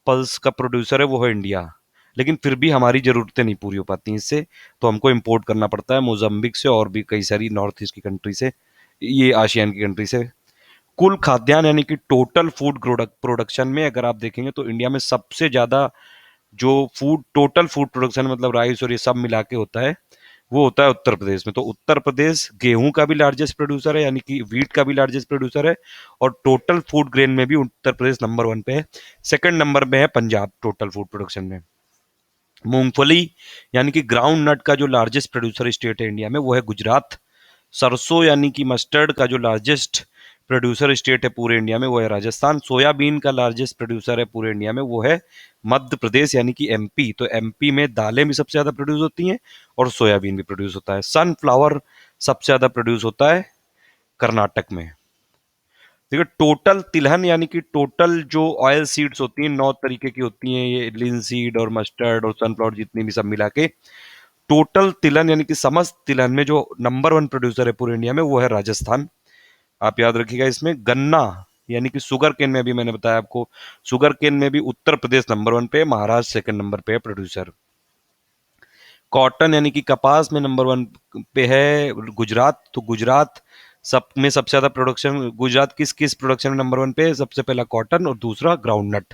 पल्स का प्रोड्यूसर है वो है इंडिया। लेकिन फिर भी हमारी जरूरतें नहीं पूरी हो पाती इससे, तो हमको इंपोर्ट करना पड़ता है मोजाम्बिक से और भी कई सारी नॉर्थ ईस्ट की कंट्री से, ये आशियान की कंट्री से। कुल खाद्यान्न यानी कि टोटल फूड प्रोडक्शन में अगर आप देखेंगे तो इंडिया में सबसे ज्यादा जो फूड टोटल फूड प्रोडक्शन, मतलब राइस और ये सब मिला के होता है, वो होता है उत्तर प्रदेश में। तो उत्तर प्रदेश गेहूं का भी लार्जेस्ट प्रोड्यूसर है, यानी कि वीट का भी लार्जेस्ट प्रोड्यूसर है। और टोटल फूड ग्रेन में भी उत्तर प्रदेश नंबर 1 पे है। सेकंड नंबर में है पंजाब टोटल फूड प्रोडक्शन में। मूंगफली यानी कि ग्राउंड नट का जो लार्जेस्ट प्रोड्यूसर स्टेट है इंडिया में वो है गुजरात। सरसों यानी कि मस्टर्ड का जो लार्जेस्ट प्रोड्यूसर स्टेट है पूरे इंडिया में वो है राजस्थान। सोयाबीन का लार्जेस्ट प्रोड्यूसर है पूरे इंडिया में वो है मध्य प्रदेश यानी कि एमपी। तो एमपी में दालें भी सबसे ज्यादा प्रोड्यूस होती हैं और सोयाबीन भी प्रोड्यूस होता है। सनफ्लावर सबसे ज्यादा प्रोड्यूस होता है कर्नाटक में। देखिए, टोटल तिलहन यानी कि टोटल जो ऑयल सीड्स होती हैं 9 तरीके की होती हैं, ये लिनसीड और मस्टर्ड और सनफ्लावर जितनी भी सब मिला के टोटल तिलहन यानी कि समस्त तिलहन में जो नंबर 1 प्रोड्यूसर है पूरे इंडिया में वो है राजस्थान। आप याद रखिएगा। इसमें गन्ना यानी कि शुगर केन में भी मैंने बताया आपको, शुगर केन में भी उत्तर प्रदेश नंबर 1 पे है, महाराष्ट्र सेकंड नंबर पे है प्रोड्यूसर। कॉटन यानी कि कपास में नंबर 1 पे है गुजरात। तो गुजरात सब में सबसे ज्यादा प्रोडक्शन, गुजरात किस किस प्रोडक्शन में नंबर 1 पे है? सबसे पहला कॉटन और दूसरा ग्राउंडनट।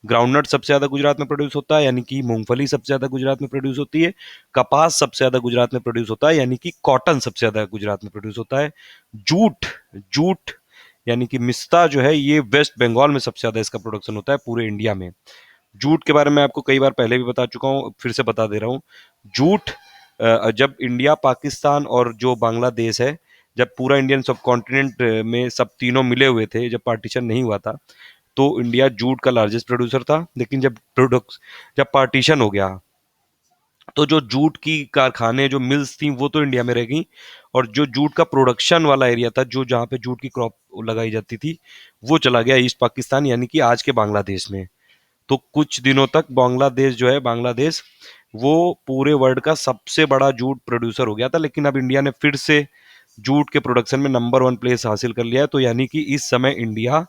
ग्राउंडनट सबसे ज्यादा गुजरात में प्रोड्यूस होता है, यानी कि मूंगफली सबसे ज्यादा गुजरात में प्रोड्यूस होती है। कपास सबसे ज्यादा गुजरात में प्रोड्यूस होता है, यानी कि कॉटन सबसे ज्यादा गुजरात में प्रोड्यूस होता है। जूट, जूट यानी कि मिस्ता जो है, ये वेस्ट बंगाल में सबसे ज्यादा इसका प्रोडक्शन होता है पूरे इंडिया में। जूट के बारे में आपको कई बार पहले भी बता चुका हूँ, फिर से बता दे रहा हूँ। जूट जब इंडिया, पाकिस्तान और जो बांग्लादेश है, जब पूरा इंडियन सब कॉन्टिनेंट में सब तीनों मिले हुए थे, जब पार्टीशन नहीं हुआ था, तो इंडिया जूट का लार्जेस्ट प्रोड्यूसर था। लेकिन जब पार्टीशन हो गया तो जो जूट की कारखाने, जो मिल्स थी, वो तो इंडिया में रह गई। और जो जूट का प्रोडक्शन वाला एरिया था, जो जहाँ पे जूट की क्रॉप लगाई जाती थी, वो चला गया ईस्ट पाकिस्तान यानी कि आज के बांग्लादेश में। तो कुछ दिनों तक बांग्लादेश जो है, बांग्लादेश वो पूरे वर्ल्ड का सबसे बड़ा जूट प्रोड्यूसर हो गया था। लेकिन अब इंडिया ने फिर से जूट के प्रोडक्शन में नंबर 1 प्लेस हासिल कर लिया है। तो यानी कि इस समय इंडिया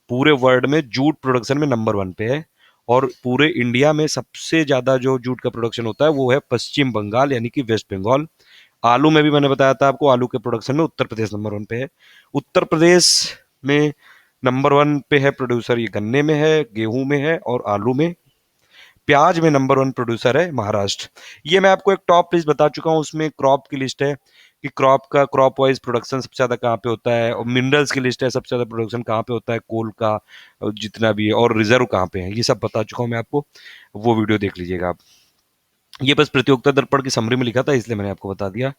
पूरे वर्ल्ड में जूट प्रोडक्शन में नंबर 1 पे है। और पूरे इंडिया में सबसे ज्यादा जो जूट का प्रोडक्शन होता है वो है पश्चिम बंगाल यानी कि वेस्ट बंगाल। आलू में भी मैंने बताया था आपको, आलू के प्रोडक्शन में उत्तर प्रदेश नंबर 1 पे है। उत्तर प्रदेश में नंबर 1 पे है प्रोड्यूसर, ये गन्ने में है, गेहूं में है और आलू में। प्याज में नंबर 1 प्रोड्यूसर है महाराष्ट्र। ये मैं आपको एक टॉप लिस्ट बता चुका हूँ, उसमें क्रॉप की लिस्ट है कि क्रॉप वाइज प्रोडक्शन सबसे ज्यादा कहाँ पे होता है, और मिनरल्स की लिस्ट है सबसे ज्यादा प्रोडक्शन कहाँ पे होता है, कोल का जितना भी है, और रिजर्व कहाँ पे है, ये सब बता चुका हूँ मैं आपको। वो वीडियो देख लीजिएगा आप। ये बस प्रतियोगिता दर्पण की समरी में लिखा था, इसलिए मैंने आपको बता दिया।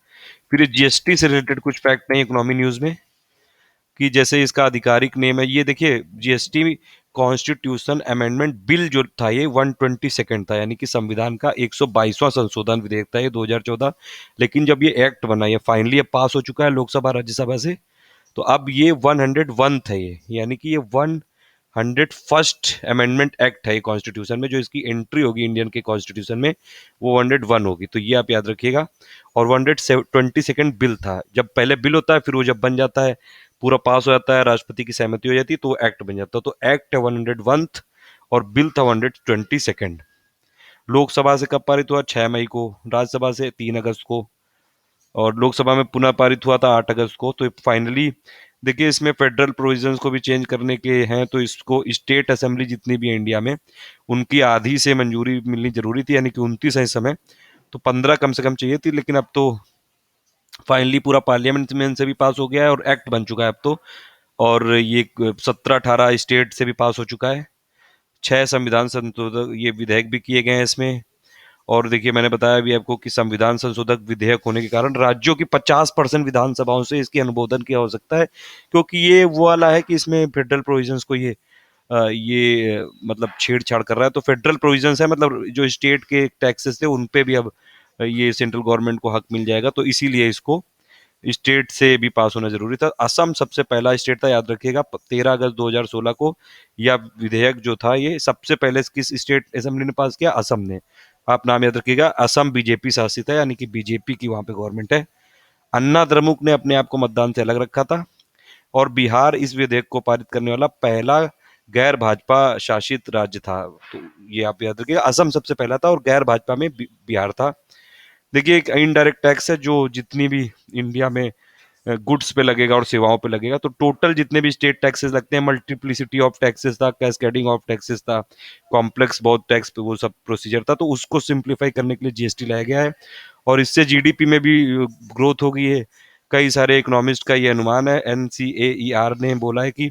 फिर जीएसटी से रिलेटेड कुछ फैक्ट नहीं इकोनॉमी न्यूज में, कि जैसे इसका आधिकारिक नेम है, ये देखिए, जीएसटी कॉन्स्टिट्यूशन अमेंडमेंट बिल जो था ये 122nd था, यानी कि संविधान का 122वां संशोधन विधेयक था ये 2014। लेकिन जब ये एक्ट बना, ये फाइनली अब पास हो चुका है लोकसभा राज्यसभा से, तो अब ये 101 था ये, यानी कि ये 101st अमेंडमेंट एक्ट है ये कॉन्स्टिट्यूशन में। जो इसकी एंट्री होगी इंडियन के कॉन्स्टिट्यूशन में वो 101 होगी, तो ये आप याद रखिएगा। और 122nd बिल था, जब पहले बिल होता है फिर वो जब बन जाता है, पूरा पास हो जाता है, राष्ट्रपति की सहमति हो जाती है, तो एक्ट बन जाता है। तो एक्ट है 101 और बिल था 122। लोकसभा से कब पारित हुआ? 6 मई को। राज्यसभा से 3 अगस्त को। और लोकसभा में पुनः पारित हुआ था 8 अगस्त को। तो फाइनली देखिए, इसमें फेडरल प्रोविजंस को भी चेंज करने के हैं, तो इसको स्टेट असेंबली जितनी भी है इंडिया में, उनकी आधी से मंजूरी मिलनी जरूरी थी, यानी कि 29 है इस समय। तो 15 कम से कम चाहिए थी, लेकिन अब तो फाइनली पूरा पार्लियामेंट में से भी पास हो गया है और एक्ट बन चुका है अब तो। और ये 17-18 स्टेट से भी पास हो चुका है। 6 संविधान संशोधक ये विधेयक भी किए गए हैं इसमें। और देखिए, मैंने बताया भी आपको कि संविधान संशोधक विधेयक होने के कारण राज्यों की 50% विधानसभाओं से इसकी अनुमोदन की आवश्यकता है, क्योंकि ये वो वाला है कि इसमें फेडरल प्रोविजंस को मतलब छेड़छाड़ कर रहा है। तो फेडरल प्रोविजंस है, मतलब जो स्टेट के टैक्सेस थे उन पे भी अब ये सेंट्रल गवर्नमेंट को हक मिल जाएगा, तो इसीलिए इसको स्टेट से भी पास होना जरूरी था। असम सबसे पहला स्टेट था, याद रखिएगा, 13 अगस्त 2016 को यह विधेयक जो था ये सबसे पहले किस स्टेट असेंबली ने पास किया? असम ने। आप नाम याद रखिएगा, असम बीजेपी शासित है, यानी कि बीजेपी की वहां पे गवर्नमेंट है। अन्ना द्रमुक ने अपने आप को मतदान से अलग रखा था। और बिहार इस विधेयक को पारित करने वाला पहला गैर भाजपा शासित राज्य था। तो ये आप याद रखिएगा, असम सबसे पहला था और गैर भाजपा में बिहार था। देखिए, एक इनडायरेक्ट टैक्स है जो जितनी भी इंडिया में गुड्स पे लगेगा और सेवाओं पे लगेगा, तो टोटल जितने भी स्टेट टैक्सेस लगते हैं, मल्टीप्लिसिटी ऑफ टैक्सेस था, कैस्केडिंग ऑफ टैक्सेस था, कॉम्प्लेक्स बहुत टैक्स पे वो सब प्रोसीजर था, तो उसको सिंप्लीफाई करने के लिए जीएसटी लाया गया है। और इससे जीडीपी में भी ग्रोथ हो गई है। कई सारे इकोनॉमिस्ट का ये अनुमान है, एनसीएईआर ने बोला है कि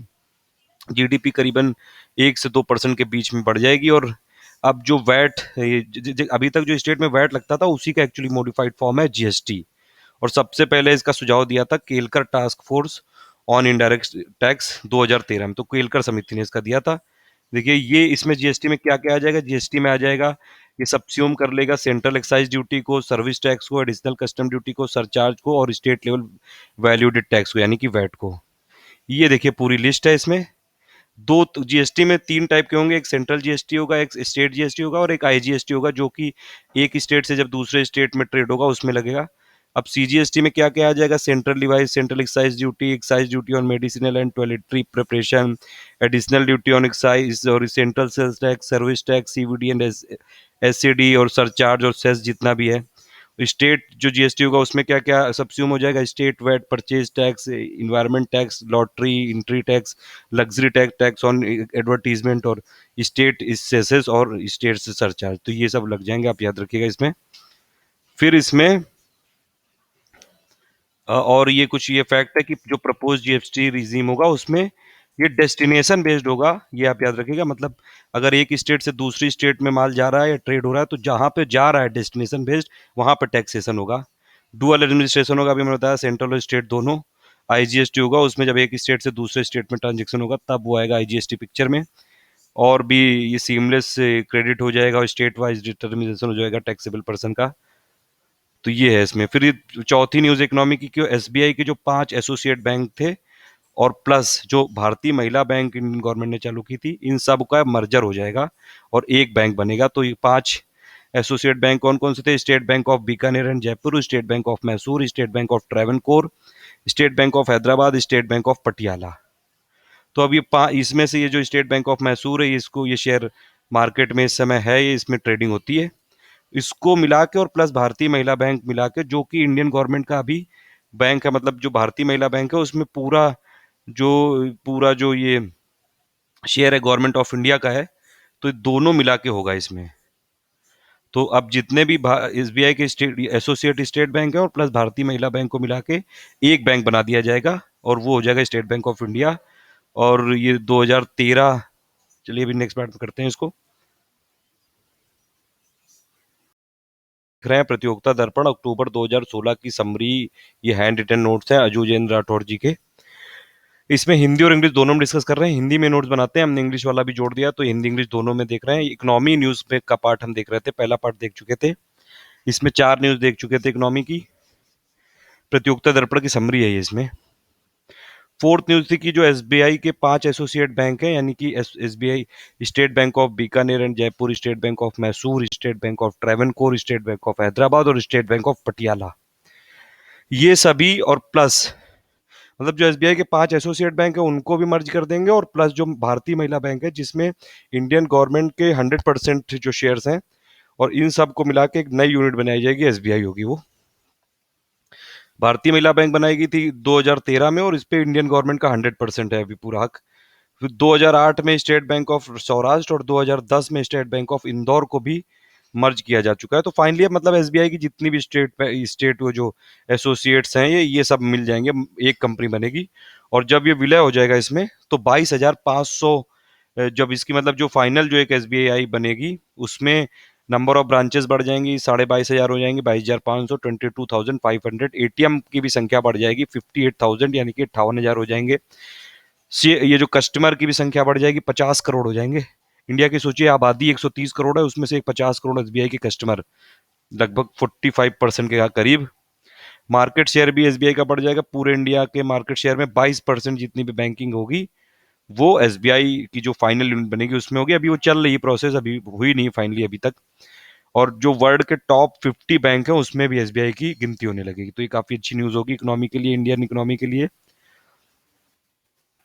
जीडीपी करीबन 1 से 2% के बीच में बढ़ जाएगी। और अब जो वैट, अभी तक जो स्टेट में वैट लगता था उसी का एक्चुअली मॉडिफाइड फॉर्म है जीएसटी। और सबसे पहले इसका सुझाव दिया था Kelkar task force on indirect tax 2013 में, तो केलकर समिति ने इसका दिया था। देखिए, ये इसमें जीएसटी में क्या क्या आ जाएगा? जीएसटी में आ जाएगा, ये सब्स्यूम कर लेगा सेंट्रल एक्साइज ड्यूटी को, सर्विस टैक्स को, एडिशनल कस्टम ड्यूटी को, सरचार्ज को और स्टेट लेवल वैल्यूडेड टैक्स को, यानी कि वैट को। ये देखिए पूरी लिस्ट है इसमें। दो जीएसटी में 3 टाइप के होंगे, एक सेंट्रल जीएसटी होगा, एक स्टेट जीएसटी होगा और एक आईजीएसटी होगा, जो कि एक स्टेट से जब दूसरे स्टेट में ट्रेड होगा उसमें लगेगा। अब सीजीएसटी में क्या क्या आ जाएगा? Central device, central excise duty on medicinal and toiletry preparation, additional duty on excise और central sales tax, service tax, CVD and SCD और सरचार्ज और सेस जितना भी है। स्टेट जो जीएसटी होगा उसमें क्या क्या सब्स्यूम हो जाएगा? State VAT, purchase tax, environment tax, lottery entry tax, luxury tax, tax on advertisement और स्टेट सेसेस और स्टेट से सरचार्ज। तो ये सब लग जाएंगे, आप याद रखिएगा इसमें। फिर इसमें और ये कुछ ये फैक्ट है कि जो प्रपोज जीएसटी रिजीम होगा उसमें ये डेस्टिनेशन बेस्ड होगा, ये आप याद रखिएगा। मतलब अगर एक स्टेट से दूसरी स्टेट में माल जा रहा है या ट्रेड हो रहा है, तो जहां पे जा रहा है डेस्टिनेशन बेस्ड, वहां पे टैक्सेशन होगा। डुअल एडमिनिस्ट्रेशन होगा, अभी मैंने बताया, सेंट्रल और स्टेट दोनों। आईजीएसटी होगा, उसमें जब एक स्टेट से दूसरे स्टेट में ट्रांजेक्शन होगा तब वो आएगा आईजीएसटी पिक्चर में। और भी ये सीमलेस क्रेडिट हो जाएगा और स्टेट वाइज डिटर्मिनेशन हो जाएगा टैक्सेबल पर्सन का। तो ये है इसमें। फिर ये चौथी न्यूज इकोनॉमी की, क्यों एसबीआई के जो 5 एसोसिएट बैंक थे और प्लस जो भारतीय महिला बैंक इंडियन गवर्नमेंट ने चालू की थी, इन सब का मर्जर हो जाएगा और एक बैंक बनेगा। तो ये 5 एसोसिएट बैंक कौन कौन से थे? State bank of Bikaner and Jaipur, state bank of Mysore, state bank of Travancore, state bank of Hyderabad, state bank of Patiala. तो अब ये इसमें से ये जो स्टेट बैंक ऑफ मैसूर है, इसको ये शेयर मार्केट में इस समय है, ये इसमें ट्रेडिंग होती है। इसको मिला के और प्लस भारतीय महिला बैंक मिला के, जो कि इंडियन गवर्नमेंट का अभी बैंक है, मतलब जो भारतीय महिला बैंक है उसमें पूरा जो ये शेयर है गवर्नमेंट ऑफ इंडिया का है। तो दोनों मिला के होगा इसमें। तो अब जितने भी एसबीआई के स्टेट एसोसिएट स्टेट बैंक है और प्लस भारतीय महिला बैंक को मिला के एक बैंक बना दिया जाएगा और वो हो जाएगा स्टेट बैंक ऑफ इंडिया। और ये 2013, चलिए अभी नेक्स्ट पार्ट करते हैं इसको। देख रहे हैं प्रतियोगिता दर्पण अक्टूबर 2016 की समरी, ये हैंड रिटन नोट्स हैं अजूजेंद्र राठौर जी के। इसमें हिंदी और इंग्लिश दोनों में डिस्कस कर रहे हैं। हिंदी में नोट्स बनाते हैं, हमने इंग्लिश वाला भी जोड़ दिया, तो हिंदी इंग्लिश दोनों में देख रहे हैं। इकोनॉमी न्यूज में का पार्ट हम देख रहे थे, पहला पार्ट देख चुके थे, इसमें 4 न्यूज देख चुके थे इकोनॉमी की। प्रतियोगिता दर्पण की समरी है ये इसमें। फोर्थ न्यूज थी कि जो एसबीआई के 5 एसोसिएट बैंक हैं, यानी कि SBI, state bank of Bikaner and Jaipur, state bank of Mysore, state bank of Travancore, state bank of Hyderabad और स्टेट बैंक ऑफ पटियाला, ये सभी और प्लस, मतलब जो एसबीआई के 5 एसोसिएट बैंक है उनको भी मर्ज कर देंगे और प्लस जो भारतीय महिला बैंक है जिसमें इंडियन गवर्नमेंट के 100% जो शेयर्स हैं, और इन सब को मिला के एक नई यूनिट बनाई जाएगी, एसबीआई होगी वो। भारतीय महिला बैंक बनाई गई थी 2013 में और इस पे इंडियन गवर्नमेंट का 100% है अभी पूरा हक। फिर 2008 में स्टेट बैंक ऑफ सौराष्ट्र और 2010 में स्टेट बैंक ऑफ इंदौर को भी मर्ज किया जा चुका है। तो फाइनली अब मतलब एसबीआई की जितनी भी स्टेट वो जो एसोसिएट्स हैं ये सब मिल जाएंगे, एक कंपनी बनेगी। और जब ये विलय हो जाएगा इसमें तो 22,500, जब इसकी मतलब जो फाइनल जो एक एसबीआई बनेगी उसमें नंबर ऑफ ब्रांचेस बढ़ जाएंगी, 22,500 हो जाएंगे, 22,500, 22,500। एटीएम की भी संख्या बढ़ जाएगी, 58,000 यानी कि 58,000 हो जाएंगे। ये जो कस्टमर की भी संख्या बढ़ जाएगी, 50 करोड़ हो जाएंगे। इंडिया की सोचिए आबादी 130 करोड़ है, उसमें से एक 50 करोड़ एसबीआई के कस्टमर, लगभग 45% के करीब। मार्केट शेयर भी एसबीआई का बढ़ जाएगा, पूरे इंडिया के मार्केट शेयर में 22% जितनी भी बैंकिंग होगी वो एसबीआई की जो फाइनल यूनिट बनेगी उसमें होगी। अभी वो चल रही प्रोसेस, अभी हुई नहीं फाइनली अभी तक। और जो वर्ल्ड के टॉप 50 बैंक है उसमें भी एसबीआई की गिनती होने लगेगी। तो ये काफी अच्छी न्यूज होगी इकोनॉमी के लिए, इंडियन इकोनॉमी के लिए।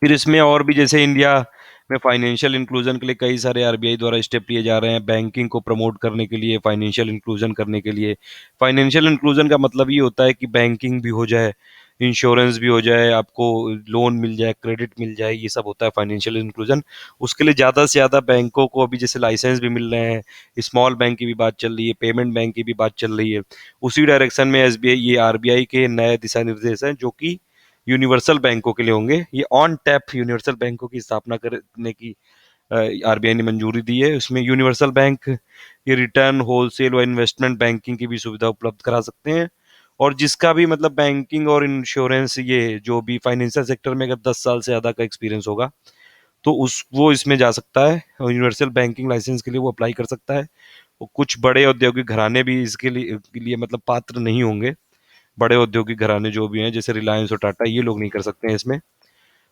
फिर इसमें और भी जैसे इंडिया में फाइनेंशियल इंक्लूजन के लिए कई सारे आरबीआई द्वारा स्टेप लिए जा रहे हैं, बैंकिंग को प्रमोट करने के लिए, फाइनेंशियल इंक्लूजन करने के लिए। फाइनेंशियल इंक्लूजन का मतलब ये होता है कि बैंकिंग भी हो जाए, इंश्योरेंस भी हो जाए, आपको लोन मिल जाए, क्रेडिट मिल जाए, ये सब होता है फाइनेंशियल इंक्लूजन। उसके लिए ज़्यादा से ज़्यादा बैंकों को अभी जैसे लाइसेंस भी मिल रहे हैं, स्मॉल बैंक की भी बात चल रही है, पेमेंट बैंक की भी बात चल रही है। उसी डायरेक्शन में एसबीआई, ये आरबीआई के नए दिशा निर्देश हैं जो कि यूनिवर्सल बैंकों के लिए होंगे। ये ऑन टैप यूनिवर्सल बैंकों की स्थापना करने की आरबीआई ने मंजूरी दी है। उसमें यूनिवर्सल बैंक ये रिटर्न, होलसेल व इन्वेस्टमेंट बैंकिंग की भी सुविधा उपलब्ध करा सकते हैं। और जिसका भी मतलब बैंकिंग और इंश्योरेंस, ये जो भी फाइनेंशियल सेक्टर में अगर 10 साल से ज़्यादा का एक्सपीरियंस होगा तो उस वो इसमें जा सकता है, यूनिवर्सल बैंकिंग लाइसेंस के लिए वो अप्लाई कर सकता है। और कुछ बड़े औद्योगिक घराने भी इसके लिए मतलब पात्र नहीं होंगे। बड़े औद्योगिक घराने जो भी हैं जैसे रिलायंस और टाटा, ये लोग नहीं कर सकते हैं इसमें।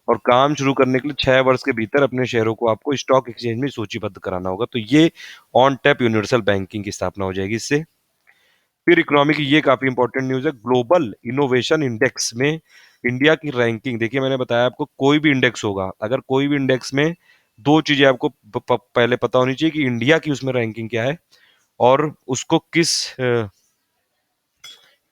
और काम शुरू करने के लिए 6 वर्ष के भीतर अपने शेयरों को आपको स्टॉक एक्सचेंज में सूचीबद्ध कराना होगा। तो ये ऑन टैप यूनिवर्सल बैंकिंग की स्थापना हो जाएगी इससे। फिर इकोनॉमी की ये काफी इंपॉर्टेंट न्यूज है, ग्लोबल इनोवेशन इंडेक्स में इंडिया की रैंकिंग। देखिए मैंने बताया आपको, कोई भी इंडेक्स होगा, अगर कोई भी इंडेक्स में दो चीजें आपको पहले पता होनी चाहिए कि इंडिया की उसमें रैंकिंग क्या है, और उसको किस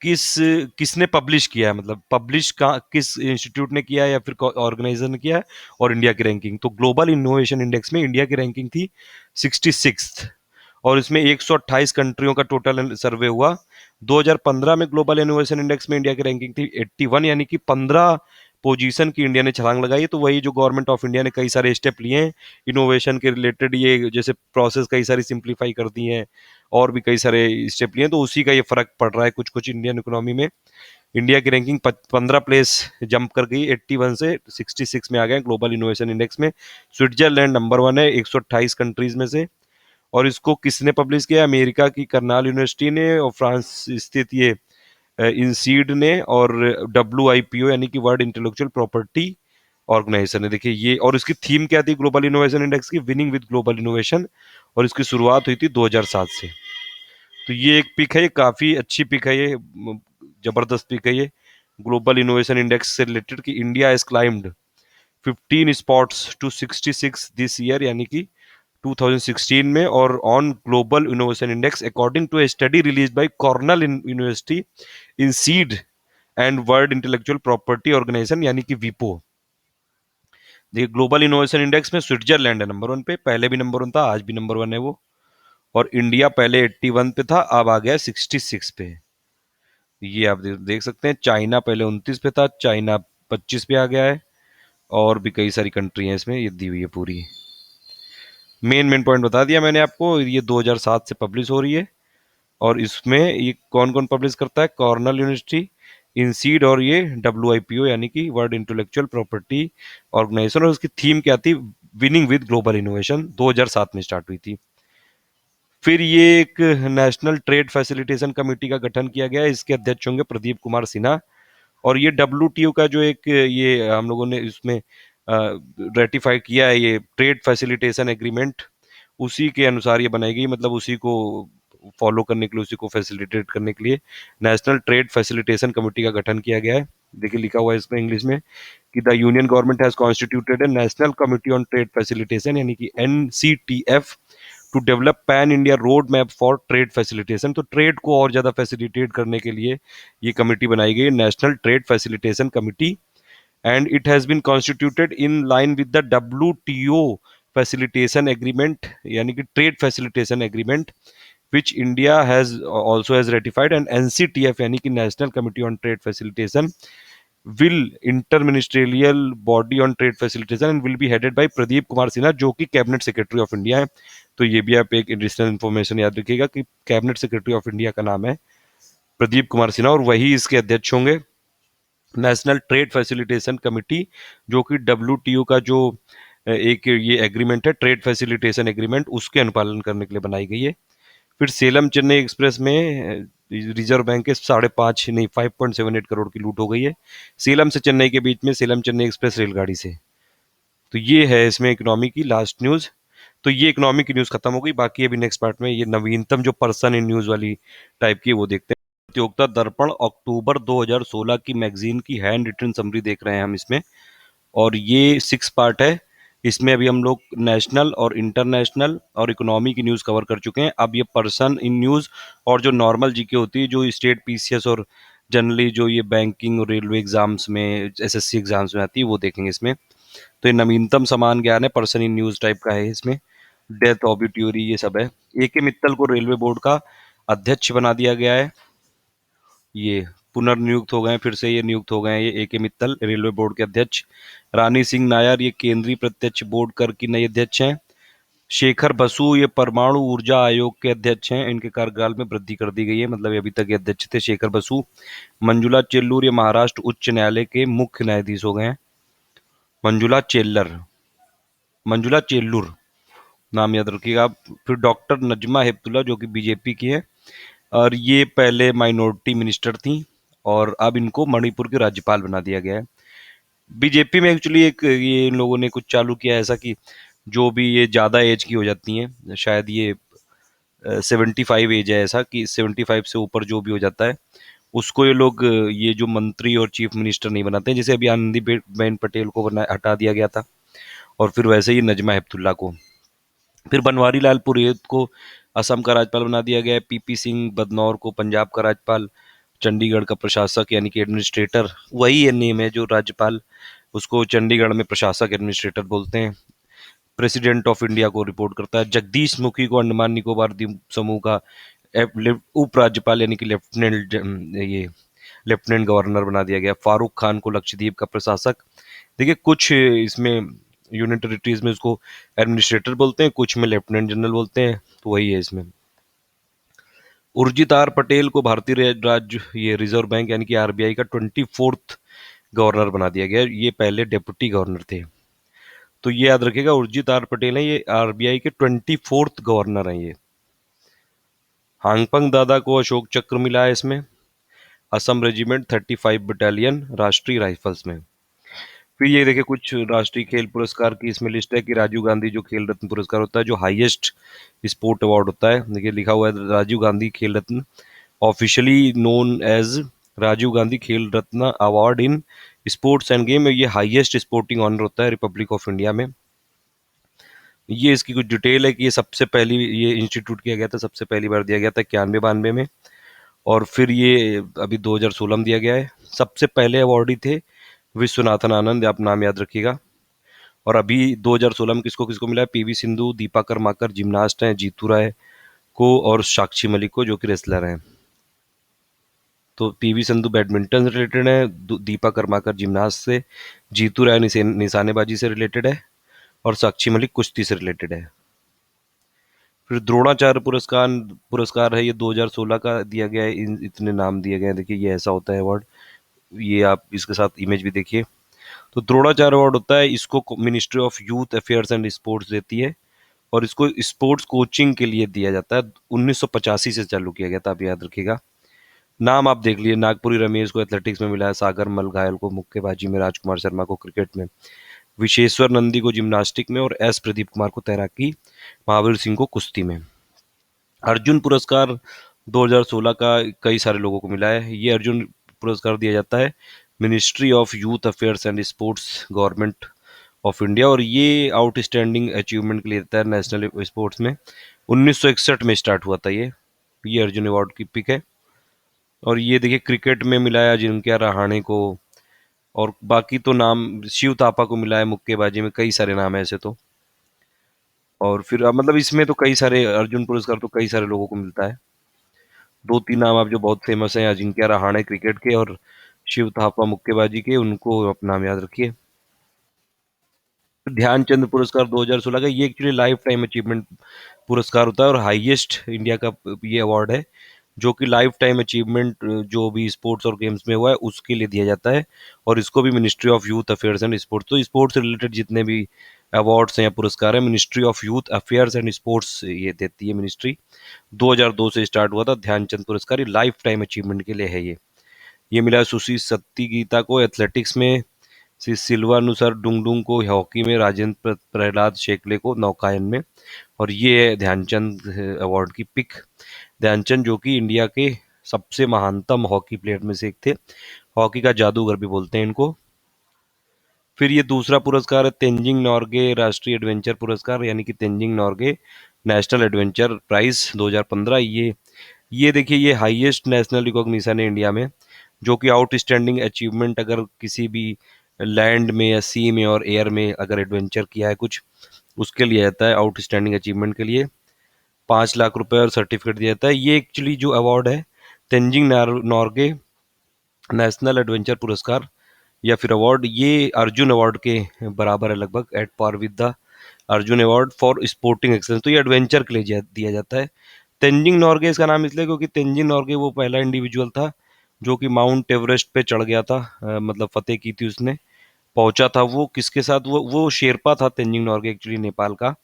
किसने पब्लिश किया है, मतलब पब्लिश का किस इंस्टीट्यूट ने किया है या फिर ऑर्गेनाइजर ने किया है। और इंडिया की रैंकिंग, तो ग्लोबल इनोवेशन इंडेक्स में इंडिया की रैंकिंग थी 66th। और इसमें 128 कंट्रियों का टोटल सर्वे हुआ। 2015 में ग्लोबल इनोवेशन इंडेक्स में इंडिया की रैंकिंग थी 81, यानी कि 15 पोजीशन की इंडिया ने छलांग लगाई। तो वही जो गवर्नमेंट ऑफ इंडिया ने कई सारे स्टेप लिए हैं इनोवेशन के रिलेटेड, ये जैसे प्रोसेस कई सारी सिंप्लीफाई कर दी हैं और भी कई सारे स्टेप लिए हैं, तो उसी का ये फर्क पड़ रहा है कुछ कुछ इंडियन इकोनॉमी में। इंडिया की रैंकिंग 15 प्लेस जंप कर गई, 81 से 66 में आ गए ग्लोबल इनोवेशन इंडेक्स में। स्विट्जरलैंड नंबर 1 है 128 कंट्रीज में से। और इसको किसने पब्लिश किया? अमेरिका की करनाल यूनिवर्सिटी ने, और फ्रांस स्थित ये इंसीड ने, और WIPO यानी कि वर्ल्ड इंटेलेक्चुअल प्रॉपर्टी ऑर्गेनाइजेशन है। देखिए ये, और इसकी थीम क्या थी ग्लोबल इनोवेशन इंडेक्स की? Winning with global innovation. और इसकी शुरुआत हुई थी 2007 से। तो ये एक पिक है, ये काफी अच्छी पिक है, ये जबरदस्त पिक है ये ग्लोबल इनोवेशन इंडेक्स से रिलेटेड, कि India has climbed 15 spots to 66 this year, यानी कि 2016 में। और on global innovation index according to a study release by Cornell University INSEAD and World Intellectual Property Organization, यानी कि वीपो। देखिए ग्लोबल इनोवेशन इंडेक्स में स्विट्जरलैंड है नंबर 1 पे, पहले भी नंबर 1 था, आज भी नंबर 1 है वो। और इंडिया पहले 81 पे था, अब आ गया 66 पे। ये आप देख सकते हैं। चाइना पहले 29 पे था, चाइना 25 पे आ गया है। और भी कई सारी कंट्री हैं इसमें, ये दी हुई है पूरी। मेन मेन पॉइंट बता दिया मैंने आपको। ये 2007 से पब्लिश हो रही है। और इसमें ये कौन कौन पब्लिश करता है? कॉर्नल यूनिवर्सिटी, इंसीड, और ये WIPO यानी कि वर्ल्ड इंटेलेक्चुअल प्रॉपर्टी ऑर्गेनाइजेशन। और उसकी थीम क्या थी? विनिंग विद ग्लोबल इनोवेशन, 2007 में स्टार्ट हुई थी। फिर ये एक नेशनल ट्रेड फैसिलिटेशन कमेटी का गठन किया गया है, इसके अध्यक्ष होंगे प्रदीप कुमार सिन्हा। और ये WTO का जो एक ये हम लोगों ने इसमें रेटिफाई किया है, ये ट्रेड फैसिलिटेशन एग्रीमेंट, उसी के अनुसार ये बनाई गई, मतलब उसी को फॉलो करने के लिए, उसी को फैसिलिटेट करने के लिए नेशनल ट्रेड फैसिलिटेशन कमेटी का गठन किया गया है। देखिए लिखा हुआ है इसमें इंग्लिश में कि the union government has constituted a national committee on trade facilitation, यानी कि NCTF, to develop pan India road map for trade facilitation. तो ट्रेड को और ज्यादा फैसिलिटेट करने के लिए ये कमेटी बनाई गई, national trade facilitation committee. And it has been constituted in line with the WTO facilitation agreement, यानी कि trade facilitation agreement, which India has also has ratified, and NCTF यानी कि national committee on trade facilitation will inter ministerial body on trade facilitation and will be headed by Pradeep Kumar Sinha, जो कि cabinet secretary of India है। तो ये भी आप एक एडिशनल इन्फॉर्मेशन याद रखिएगा कि कैबिनेट सेक्रेटरी ऑफ इंडिया का नाम है प्रदीप कुमार सिन्हा, और वही इसके अध्यक्ष होंगे। नेशनल ट्रेड फैसिलिटेशन कमिटी, जो कि डब्ल्यूटीओ का जो एक ये एग्रीमेंट है, ट्रेड फैसिलिटेशन एग्रीमेंट, उसके अनुपालन करने के लिए बनाई गई है। फिर सेलम चेन्नई एक्सप्रेस में रिजर्व बैंक के 5.5 नहीं 5.78 करोड़ की लूट हो गई है, सेलम से चेन्नई के बीच में, सेलम चेन्नई एक्सप्रेस रेलगाड़ी से। तो ये है इसमें इकोनॉमी की लास्ट न्यूज। तो ये इकोनॉमी की न्यूज खत्म हो गई। बाकी अभी नेक्स्ट पार्ट में ये नवीनतम जो पर्सन इन न्यूज वाली टाइप की वो देखते हैं। प्रतियोगिता दर्पण अक्टूबर 2016 की मैगजीन की हैंड रिटन समरी देख रहे हैं हम इसमें, और ये 6 पार्ट है। इसमें अभी हम लोग नेशनल और इंटरनेशनल और इकोनॉमी की न्यूज़ कवर कर चुके हैं। अब ये पर्सन इन न्यूज़ और जो नॉर्मल जीके होती है, जो स्टेट पीसीएस और जनरली जो ये बैंकिंग और रेलवे एग्जाम्स में, एसएससी एग्जाम्स में आती है, वो देखेंगे इसमें। तो ये नवीनतम समान ज्ञान है, पर्सन इन न्यूज़ टाइप का है इसमें। डेथ ऑबिट्यूरी ये सब है। ए के मित्तल को रेलवे बोर्ड का अध्यक्ष बना दिया गया है। ये पुनर्नियुक्त हो गए हैं, फिर से ये नियुक्त हो गए हैं, ये ए के मित्तल रेलवे बोर्ड के अध्यक्ष। रानी सिंह नायर ये केंद्रीय प्रत्यक्ष बोर्ड कर की नई अध्यक्ष हैं। शेखर बसु ये परमाणु ऊर्जा आयोग के अध्यक्ष हैं, इनके कार्यकाल में वृद्धि कर दी गई है, मतलब ये अभी तक ये अध्यक्ष थे शेखर बसु। मंजुला चेल्लूर ये महाराष्ट्र उच्च न्यायालय के मुख्य न्यायाधीश हो गए हैं। मंजुला चेल्लर, मंजुला चेल्लूर नाम याद रखिएगा आप। फिर डॉक्टर नजमा हेपतुल्ला जो कि बीजेपी की है, और ये पहले माइनॉरिटी मिनिस्टर थी, और अब इनको मणिपुर के राज्यपाल बना दिया गया है। बीजेपी में एक्चुअली एक ये इन लोगों ने कुछ चालू किया है ऐसा कि जो भी ये ज़्यादा एज की हो जाती हैं, शायद ये 75 एज है, ऐसा कि 75 से ऊपर जो भी हो जाता है उसको ये लोग ये जो मंत्री और चीफ मिनिस्टर नहीं बनाते हैं। जैसे अभी आनंदीबेन पटेल को हटा दिया गया था, और फिर वैसे ही नजमा हेपतुल्ला को। फिर बनवारी लाल पुरोहित को असम का राज्यपाल बना दिया गया है। पीपी सिंह बदनौर को पंजाब का राज्यपाल। चंडीगढ़ का प्रशासक यानी कि एडमिनिस्ट्रेटर, वही है नेम है जो राज्यपाल, उसको चंडीगढ़ में प्रशासक एडमिनिस्ट्रेटर बोलते हैं। प्रेसिडेंट ऑफ इंडिया को रिपोर्ट करता है। जगदीश मुखी को अंडमान निकोबार द्वीप समूह का उपराज्यपाल यानी कि लेफ्टिनेंट गवर्नर बना दिया गया। फारूक खान को लक्षद्वीप का प्रशासक। देखिए कुछ इसमें यूनियन टेरिटरीज में उसको एडमिनिस्ट्रेटर बोलते हैं, कुछ में लेफ्टिनेंट जनरल बोलते हैं, तो वही है इसमें। उर्जित आर पटेल को भारतीय राज्य ये रिजर्व बैंक यानी कि आरबीआई का 24th गवर्नर बना दिया गया। ये पहले डेप्यूटी गवर्नर थे। तो ये याद रखिएगा, उर्जित आर पटेल है, ये आरबीआई के 24th गवर्नर हैं ये। हांगपंग दादा को अशोक चक्र मिला है इसमें। असम रेजिमेंट 35 बटालियन राष्ट्रीय राइफल्स में। फिर ये देखिए कुछ राष्ट्रीय खेल पुरस्कार की इसमें लिस्ट है कि राजीव गांधी जो खेल रत्न पुरस्कार होता है, जो हाईएस्ट स्पोर्ट अवार्ड होता है, देखिए लिखा हुआ है Rajiv Gandhi Khel Ratna, officially known as Rajiv Gandhi Khel Ratna award in sports and game. ये हाईएस्ट स्पोर्टिंग ऑनर होता है रिपब्लिक ऑफ इंडिया में। ये इसकी कुछ डिटेल है कि ये सबसे पहली ये इंस्टीट्यूट किया गया था, सबसे पहली बार दिया गया था 91-92 में, और फिर ये अभी 2016 में दिया गया है। सबसे पहले अवार्डी थे विश्वनाथन आनंद, आप नाम याद रखिएगा। और अभी 2016 में किसको किसको मिला है? पीवी सिंधु, दीपा कर्माकर जिम्नास्ट हैं, जीतू राय को, और साक्षी मलिक को जो कि रेसलर हैं। तो पीवी सिंधु बैडमिंटन से रिलेटेड है, दीपा कर्माकर जिम्नास्ट से, जीतू राय निशानेबाजी से रिलेटेड है, और साक्षी मलिक कुश्ती से रिलेटेड है। फिर द्रोणाचार्य पुरस्कार पुरस्कार है, ये 2016 का दिया गया है। इतने नाम दिए गए हैं, देखिए ये ऐसा होता है अवार्ड। ये आप इसके साथ इमेज भी देखिए। तो द्रोणाचार्य अवार्ड होता है, इसको ministry of youth affairs and sports देती है, और इसको स्पोर्ट्स कोचिंग के लिए दिया जाता है। 1985 से चालू किया गया था, आप याद रखिएगा। नाम आप देख लीजिए, नागपुरी रमेश को एथलेटिक्स में मिला है, सागर मलघायल को मुक्केबाजी में, राजकुमार शर्मा को क्रिकेट में, विशेश्वर नंदी को जिम्नास्टिक में, और एस प्रदीप कुमार को तैराकी, महावीर सिंह को कुश्ती में। अर्जुन पुरस्कार 2016 का कई सारे लोगों को मिला है। ये अर्जुन पुरस्कार दिया जाता है ministry of youth affairs and sports government of India, और ये आउटस्टैंडिंग अचीवमेंट के लिए देता है नेशनल स्पोर्ट्स में। 1961 में स्टार्ट हुआ था ये अर्जुन अवार्ड की पिक है। और ये देखिए क्रिकेट में मिला है अजिंक्य रहाणे को, और बाकी तो नाम शिव थापा को मिला है मुक्केबाजी में, कई सारे नाम है ऐसे तो। और फिर मतलब इसमें तो कई सारे अर्जुन पुरस्कार तो कई सारे लोगों को मिलता है। दो तीन नाम आप जो बहुत फेमस हैं, अजिंक्य रहाणे क्रिकेट के और शिव थापा मुक्केबाजी के, उनको अपना नाम याद रखिए। ध्यानचंद पुरस्कार 2016 का, ये एक्चुअली लाइफ टाइम अचीवमेंट पुरस्कार होता है और हाईएस्ट इंडिया का ये अवार्ड है, जो कि लाइफ टाइम अचीवमेंट जो भी स्पोर्ट्स और गेम्स में हुआ है उसके लिए दिया जाता है। और इसको भी ministry of youth affairs and sports, तो स्पोर्ट्स से रिलेटेड जितने भी अवार्ड्स हैं या पुरस्कार हैं, ministry of youth affairs and sports ये देती है मिनिस्ट्री। 2002 से स्टार्ट हुआ था ध्यानचंद पुरस्कार, ये लाइफ टाइम अचीवमेंट के लिए है ये मिला सुश्री सत्ती गीता को एथलेटिक्स में, श्री सिल्वानुसर डुंगडुंग को हॉकी में, राजेंद्र प्रहलाद शेखले को नौकायन में। और ये है ध्यानचंद अवार्ड की पिक। ध्यानचंद जो कि इंडिया के सबसे महानतम हॉकी प्लेयर में से एक थे, हॉकी का जादूगर भी बोलते हैं इनको। फिर ये दूसरा पुरस्कार है तेंजिंग नॉर्गे राष्ट्रीय एडवेंचर पुरस्कार, यानी कि Tenzing Norgay national adventure prize 2015। ये देखिए, ये हाईएस्ट नेशनल रिकॉग्निशन है इंडिया में, जो कि आउटस्टैंडिंग अचीवमेंट अगर किसी भी लैंड में या सी में और एयर में अगर एडवेंचर किया है कुछ, उसके लिए आता है आउटस्टैंडिंग अचीवमेंट के लिए। 5 लाख रुपए और सर्टिफिकेट दिया जाता है। ये एक्चुअली जो अवार्ड है तेंजिंग नॉर्गे नेशनल एडवेंचर पुरस्कार या फिर अवार्ड, ये अर्जुन अवार्ड के बराबर है लगभग, at par with the Arjuna award for sporting excellence. तो ये एडवेंचर के लिए दिया जाता है। तेंजिंग नॉर्गे इसका नाम इसलिए क्योंकि तेंजिंग नॉर्गे वो पहला इंडिविजुअल था जो कि माउंट एवरेस्ट पे चढ़ गया था, मतलब फतेह की थी उसने, पहुंचा था वो किसके साथ, वो शेरपा था तेंजिंग नॉर्गे एक्चुअली नेपाल का,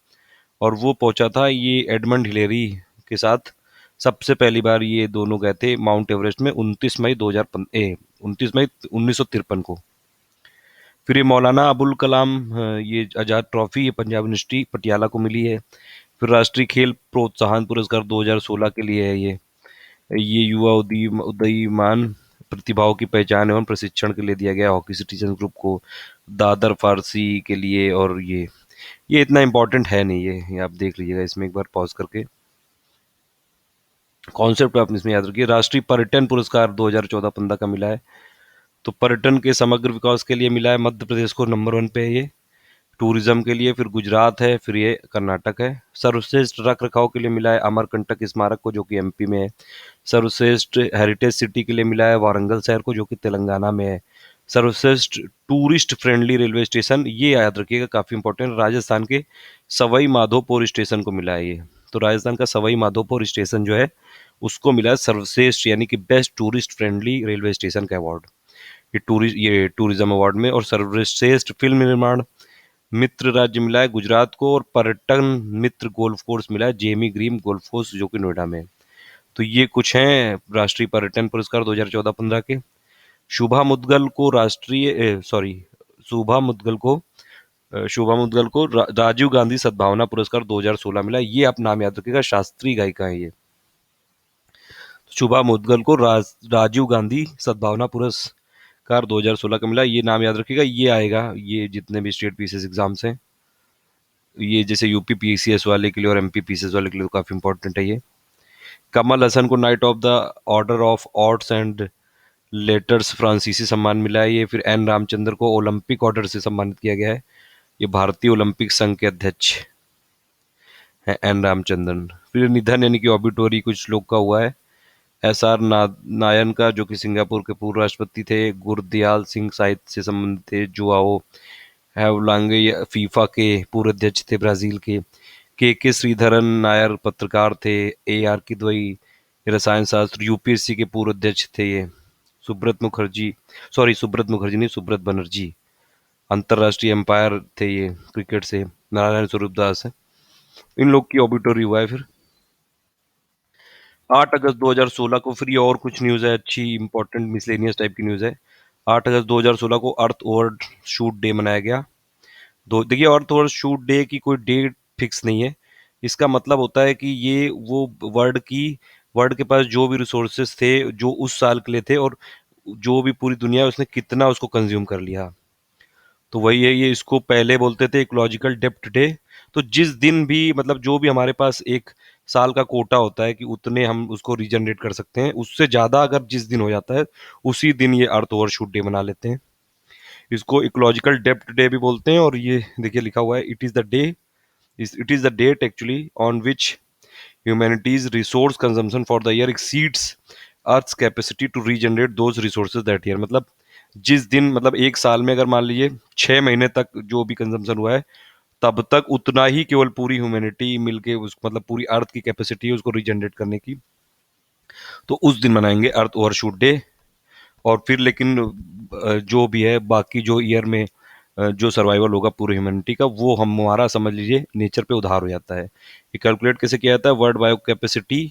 और वो पहुंचा था ये एडमंड हिलेरी के साथ। सबसे पहली बार ये दोनों गए थे माउंट एवरेस्ट में 29 मई 1953 को। फिर ये मौलाना अबुल कलाम, ये आज़ाद ट्रॉफी ये पंजाब यूनिवर्सिटी पटियाला को मिली है। फिर राष्ट्रीय खेल प्रोत्साहन पुरस्कार 2016 के लिए है ये युवा उदीयमान प्रतिभाओं की पहचान एवं प्रशिक्षण के लिए दिया गया हॉकी सिटीजन ग्रुप को, दादर फारसी के लिए। और ये इतना इम्पोर्टेंट है नहीं, ये आप देख लीजिएगा इसमें एक बार पॉज करके। कॉन्सेप्ट आपने इसमें याद रखिए। राष्ट्रीय पर्यटन पुरस्कार 2014-15 का मिला है, तो पर्यटन के समग्र विकास के लिए मिला है, मध्य प्रदेश को नंबर 1 पे है ये टूरिज्म के लिए। फिर गुजरात है, फिर ये कर्नाटक है। सर्वश्रेष्ठ रख रखाव के लिए मिला है अमरकंटक स्मारक को, जो कि एमपी में है। सर्वश्रेष्ठ हेरिटेज सिटी के लिए मिला है वारंगल शहर को, जो कि तेलंगाना में है। सर्वश्रेष्ठ टूरिस्ट फ्रेंडली रेलवे स्टेशन, ये याद रखिएगा काफ़ी इंपॉर्टेंट, राजस्थान के सवाई माधोपुर स्टेशन को मिला है ये। तो राजस्थान का सवाई माधोपुर स्टेशन जो है उसको मिला है सर्वश्रेष्ठ यानी कि best tourist friendly railway station का अवार्ड, ये टूरिज्म अवार्ड में। और सर्वश्रेष्ठ फिल्म निर्माण मित्र राज्य मिला है गुजरात को, और पर्यटन मित्र गोल्फ कोर्स मिला है जेमी ग्रीन गोल्फ कोर्स, जो कि नोएडा में है। तो ये कुछ हैं राष्ट्रीय पर्यटन पुरस्कार 2014-15 के। शुभा मुद्गल को राष्ट्रीय सॉरी शुभा मुद्गल को शुभा मुद्गल को राजीव गांधी सद्भावना पुरस्कार 2016 मिला। ये आप नाम याद रखिएगा, शास्त्रीय गायिका है ये। शुभा मुद्गल को राजीव गांधी सद्भावना पुरस्कार 2016 का मिला, ये नाम याद रखिएगा। ये आएगा ये जितने भी स्टेट पीसीएस एग्जाम्स हैं, ये जैसे यूपी पीसीएस वाले के लिए और एमपी पीसीएस वाले के लिए तो काफ़ी इंपॉर्टेंट है ये। कमल हसन को night of the order of arts and letters फ्रांसीसी सम्मान मिला है ये। फिर एन रामचंद्र को ओलंपिक ऑर्डर से सम्मानित किया गया है, ये भारतीय ओलंपिक संघ के अध्यक्ष हैं एन रामचंद्रन। फिर निधन यानी कि ऑबिटोरी कुछ लोग का हुआ है। एस आर नायन का, जो कि सिंगापुर के पूर्व राष्ट्रपति थे। गुरदयाल सिंह साहित्य से संबंधित थे। जुआओ हैवलांगे फीफा के पूर्व अध्यक्ष थे ब्राजील के श्रीधरन नायर पत्रकार थे। AR किदवई रसायन शास्त्र यूपीएससी के पूर्व अध्यक्ष थे ये। सुब्रत मुखर्जी नहीं, सुब्रत बनर्जी अंतरराष्ट्रीय एम्पायर थे ये क्रिकेट से। नारायण स्वरूप दास है, इन लोग की ऑबिटरी हुआ है। फिर 8 अगस्त 2016 को, फिर ये और कुछ न्यूज़ है अच्छी इंपॉर्टेंट मिसलेनियस टाइप की न्यूज़ है। 8 अगस्त 2016 को अर्थ ओवर शूट डे मनाया गया। देखिए, अर्थ ओवर शूट डे की कोई डेट फिक्स नहीं है। इसका मतलब होता है कि ये वो वर्ल्ड के पास जो भी रिसोर्सेस थे जो उस साल के लिए थे, और जो भी पूरी दुनिया है उसने कितना उसको कंज्यूम कर लिया, तो वही है ये। इसको पहले बोलते थे इकोलॉजिकल डेप्थ डे। तो जिस दिन भी मतलब जो भी हमारे पास एक साल का कोटा होता है कि उतने हम उसको रीजनरेट कर सकते हैं, उससे ज़्यादा अगर जिस दिन हो जाता है उसी दिन ये अर्थ ओवरशूट डे मना लेते हैं। इसको इकोलॉजिकल डेप्थ डे भी बोलते हैं। और ये देखिए लिखा हुआ है, it is the day It is the date actually on which humanity's resource consumption for the year exceeds Earth's capacity to regenerate those resources that year. मतलब जिस दिन, मतलब एक साल में अगर मान लीजिए 6 महीने तक जो भी कंजम्पशन हुआ है, तब तक उतना ही केवल पूरी ह्यूमैनिटी मिलके उस, मतलब पूरी अर्थ की कैपेसिटी है उसको रीजनरेट करने की, तो उस दिन मनाएंगे अर्थ ओवरशूट डे। और फिर लेकिन जो भी है बाकी जो ईयर में जो सर्वाइवल होगा पूरी ह्यूमैनिटी का, वो हम हमारा समझ लीजिए नेचर पे उधार हो जाता है। ये कैलकुलेट कैसे किया जाता है? वर्ल्ड बायो कैपेसिटी,